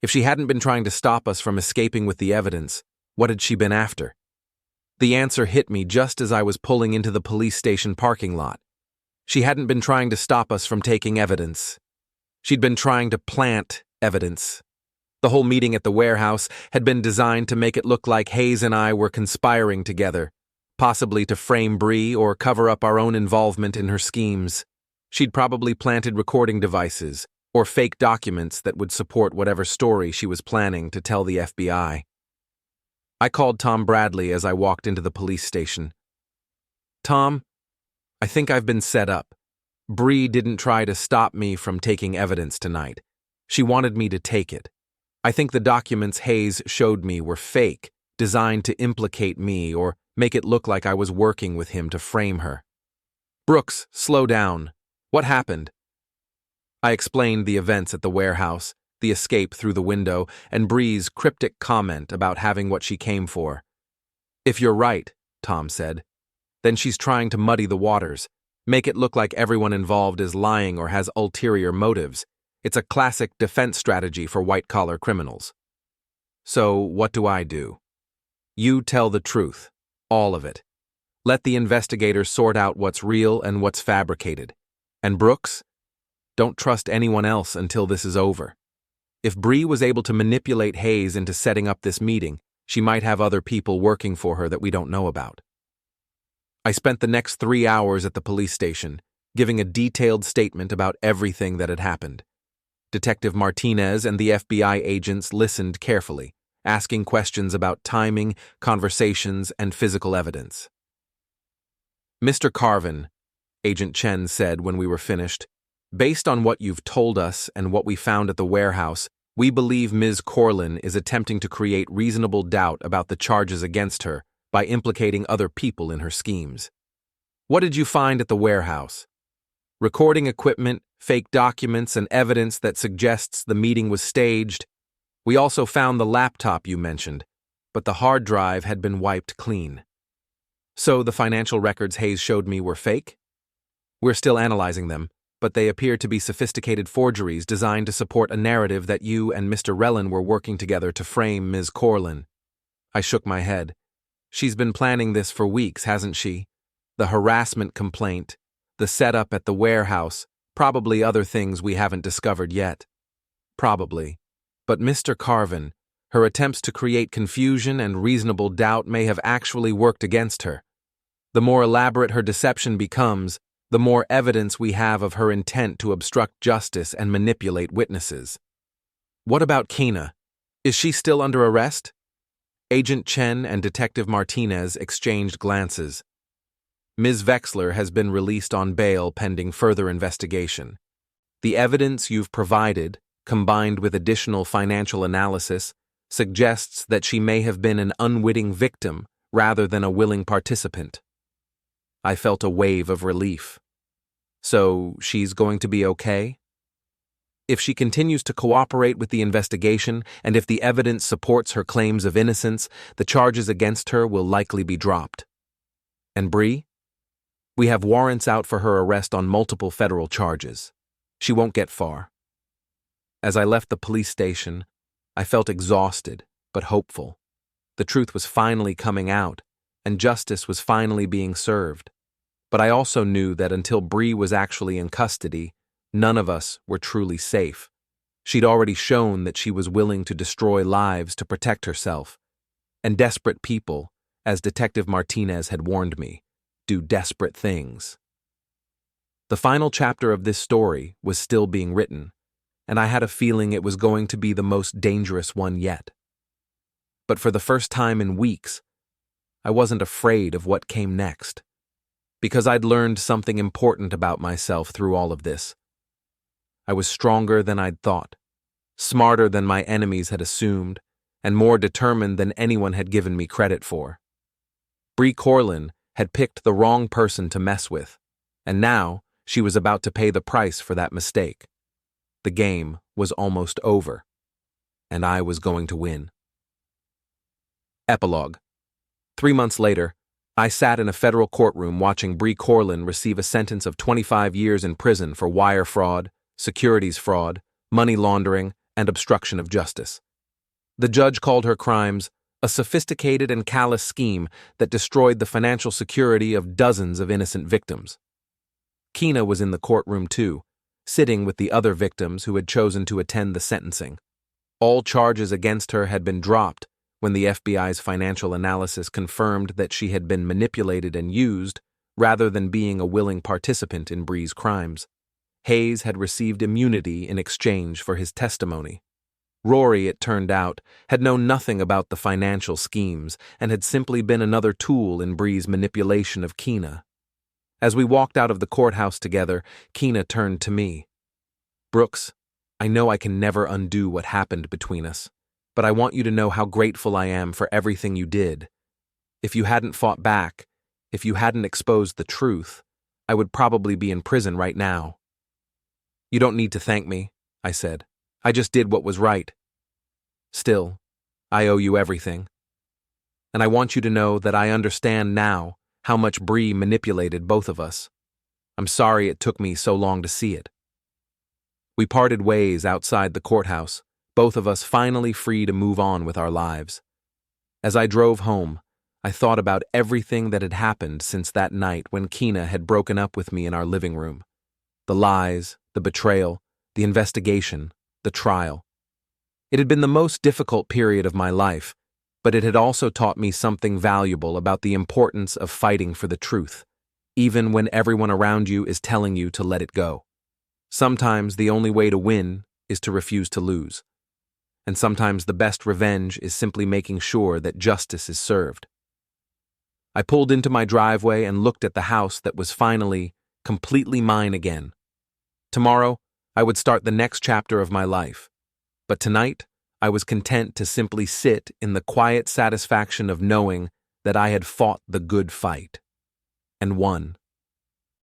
If she hadn't been trying to stop us from escaping with the evidence, what had she been after? The answer hit me just as I was pulling into the police station parking lot. She hadn't been trying to stop us from taking evidence. She'd been trying to plant evidence. The whole meeting at the warehouse had been designed to make it look like Hayes and I were conspiring together, possibly to frame Bree or cover up our own involvement in her schemes. She'd probably planted recording devices or fake documents that would support whatever story she was planning to tell the FBI. I called Tom Bradley as I walked into the police station. "Tom, I think I've been set up. Bree didn't try to stop me from taking evidence tonight. She wanted me to take it. I think the documents Hayes showed me were fake, designed to implicate me or make it look like I was working with him to frame her." "Brooks, slow down. What happened?" I explained the events at the warehouse, the escape through the window, and Bree's cryptic comment about having what she came for. "If you're right," Tom said, "then she's trying to muddy the waters, make it look like everyone involved is lying or has ulterior motives. It's a classic defense strategy for white-collar criminals." "So what do I do?" "You tell the truth, all of it. Let the investigators sort out what's real and what's fabricated. And Brooks, don't trust anyone else until this is over. If Bree was able to manipulate Hayes into setting up this meeting, she might have other people working for her that we don't know about." I spent the next 3 hours at the police station, giving a detailed statement about everything that had happened. Detective Martinez and the FBI agents listened carefully, asking questions about timing, conversations, and physical evidence. "Mr. Carvin," Agent Chen said when we were finished, "based on what you've told us and what we found at the warehouse, we believe Ms. Corlin is attempting to create reasonable doubt about the charges against her by implicating other people in her schemes. What did you find at the warehouse?" "Recording equipment, fake documents, and evidence that suggests the meeting was staged. We also found the laptop you mentioned, but the hard drive had been wiped clean." "So the financial records Hayes showed me were fake?" "We're still analyzing them, but they appear to be sophisticated forgeries designed to support a narrative that you and Mr. Relin were working together to frame Ms. Corlin." I shook my head. "She's been planning this for weeks, hasn't she? The harassment complaint, the setup at the warehouse, probably other things we haven't discovered yet." "Probably. But Mr. Carvin, her attempts to create confusion and reasonable doubt may have actually worked against her. The more elaborate her deception becomes, the more evidence we have of her intent to obstruct justice and manipulate witnesses." "What about Keena? Is she still under arrest? Agent Chen and Detective Martinez exchanged glances. Ms. Vexler has been released on bail pending further investigation. The evidence you've provided, combined with additional financial analysis, suggests that she may have been an unwitting victim rather than a willing participant. I felt a wave of relief. So, she's going to be okay? If she continues to cooperate with the investigation, and if the evidence supports her claims of innocence, the charges against her will likely be dropped. And Bree? We have warrants out for her arrest on multiple federal charges. She won't get far. As I left the police station, I felt exhausted but hopeful. The truth was finally coming out, and justice was finally being served. But I also knew that until Bree was actually in custody, none of us were truly safe. She'd already shown that she was willing to destroy lives to protect herself. And desperate people, as Detective Martinez had warned me, do desperate things. The final chapter of this story was still being written, and I had a feeling it was going to be the most dangerous one yet. But for the first time in weeks, I wasn't afraid of what came next, because I'd learned something important about myself through all of this. I was stronger than I'd thought, smarter than my enemies had assumed, and more determined than anyone had given me credit for. Bree Corlin had picked the wrong person to mess with, and now she was about to pay the price for that mistake. The game was almost over, and I was going to win. Epilogue. 3 months later, I sat in a federal courtroom watching Bree Corlin receive a sentence of 25 years in prison for wire fraud, securities fraud, money laundering, and obstruction of justice. The judge called her crimes a sophisticated and callous scheme that destroyed the financial security of dozens of innocent victims. Keena was in the courtroom too, sitting with the other victims who had chosen to attend the sentencing. All charges against her had been dropped when the FBI's financial analysis confirmed that she had been manipulated and used rather than being a willing participant in Bree's crimes. Hayes had received immunity in exchange for his testimony. Rory, it turned out, had known nothing about the financial schemes and had simply been another tool in Bree's manipulation of Keena. As we walked out of the courthouse together, Keena turned to me. "Brooks, I know I can never undo what happened between us, but I want you to know how grateful I am for everything you did. If you hadn't fought back, if you hadn't exposed the truth, I would probably be in prison right now." "You don't need to thank me," I said. "I just did what was right. Still, I owe you everything. And I want you to know that I understand now how much Bree manipulated both of us. I'm sorry it took me so long to see it." We parted ways outside the courthouse, both of us finally free to move on with our lives. As I drove home, I thought about everything that had happened since that night when Keena had broken up with me in our living room. The lies, the betrayal, the investigation, the trial. It had been the most difficult period of my life, but it had also taught me something valuable about the importance of fighting for the truth, even when everyone around you is telling you to let it go. Sometimes the only way to win is to refuse to lose. And sometimes the best revenge is simply making sure that justice is served. I pulled into my driveway and looked at the house that was finally completely mine again. Tomorrow, I would start the next chapter of my life. But tonight, I was content to simply sit in the quiet satisfaction of knowing that I had fought the good fight and won.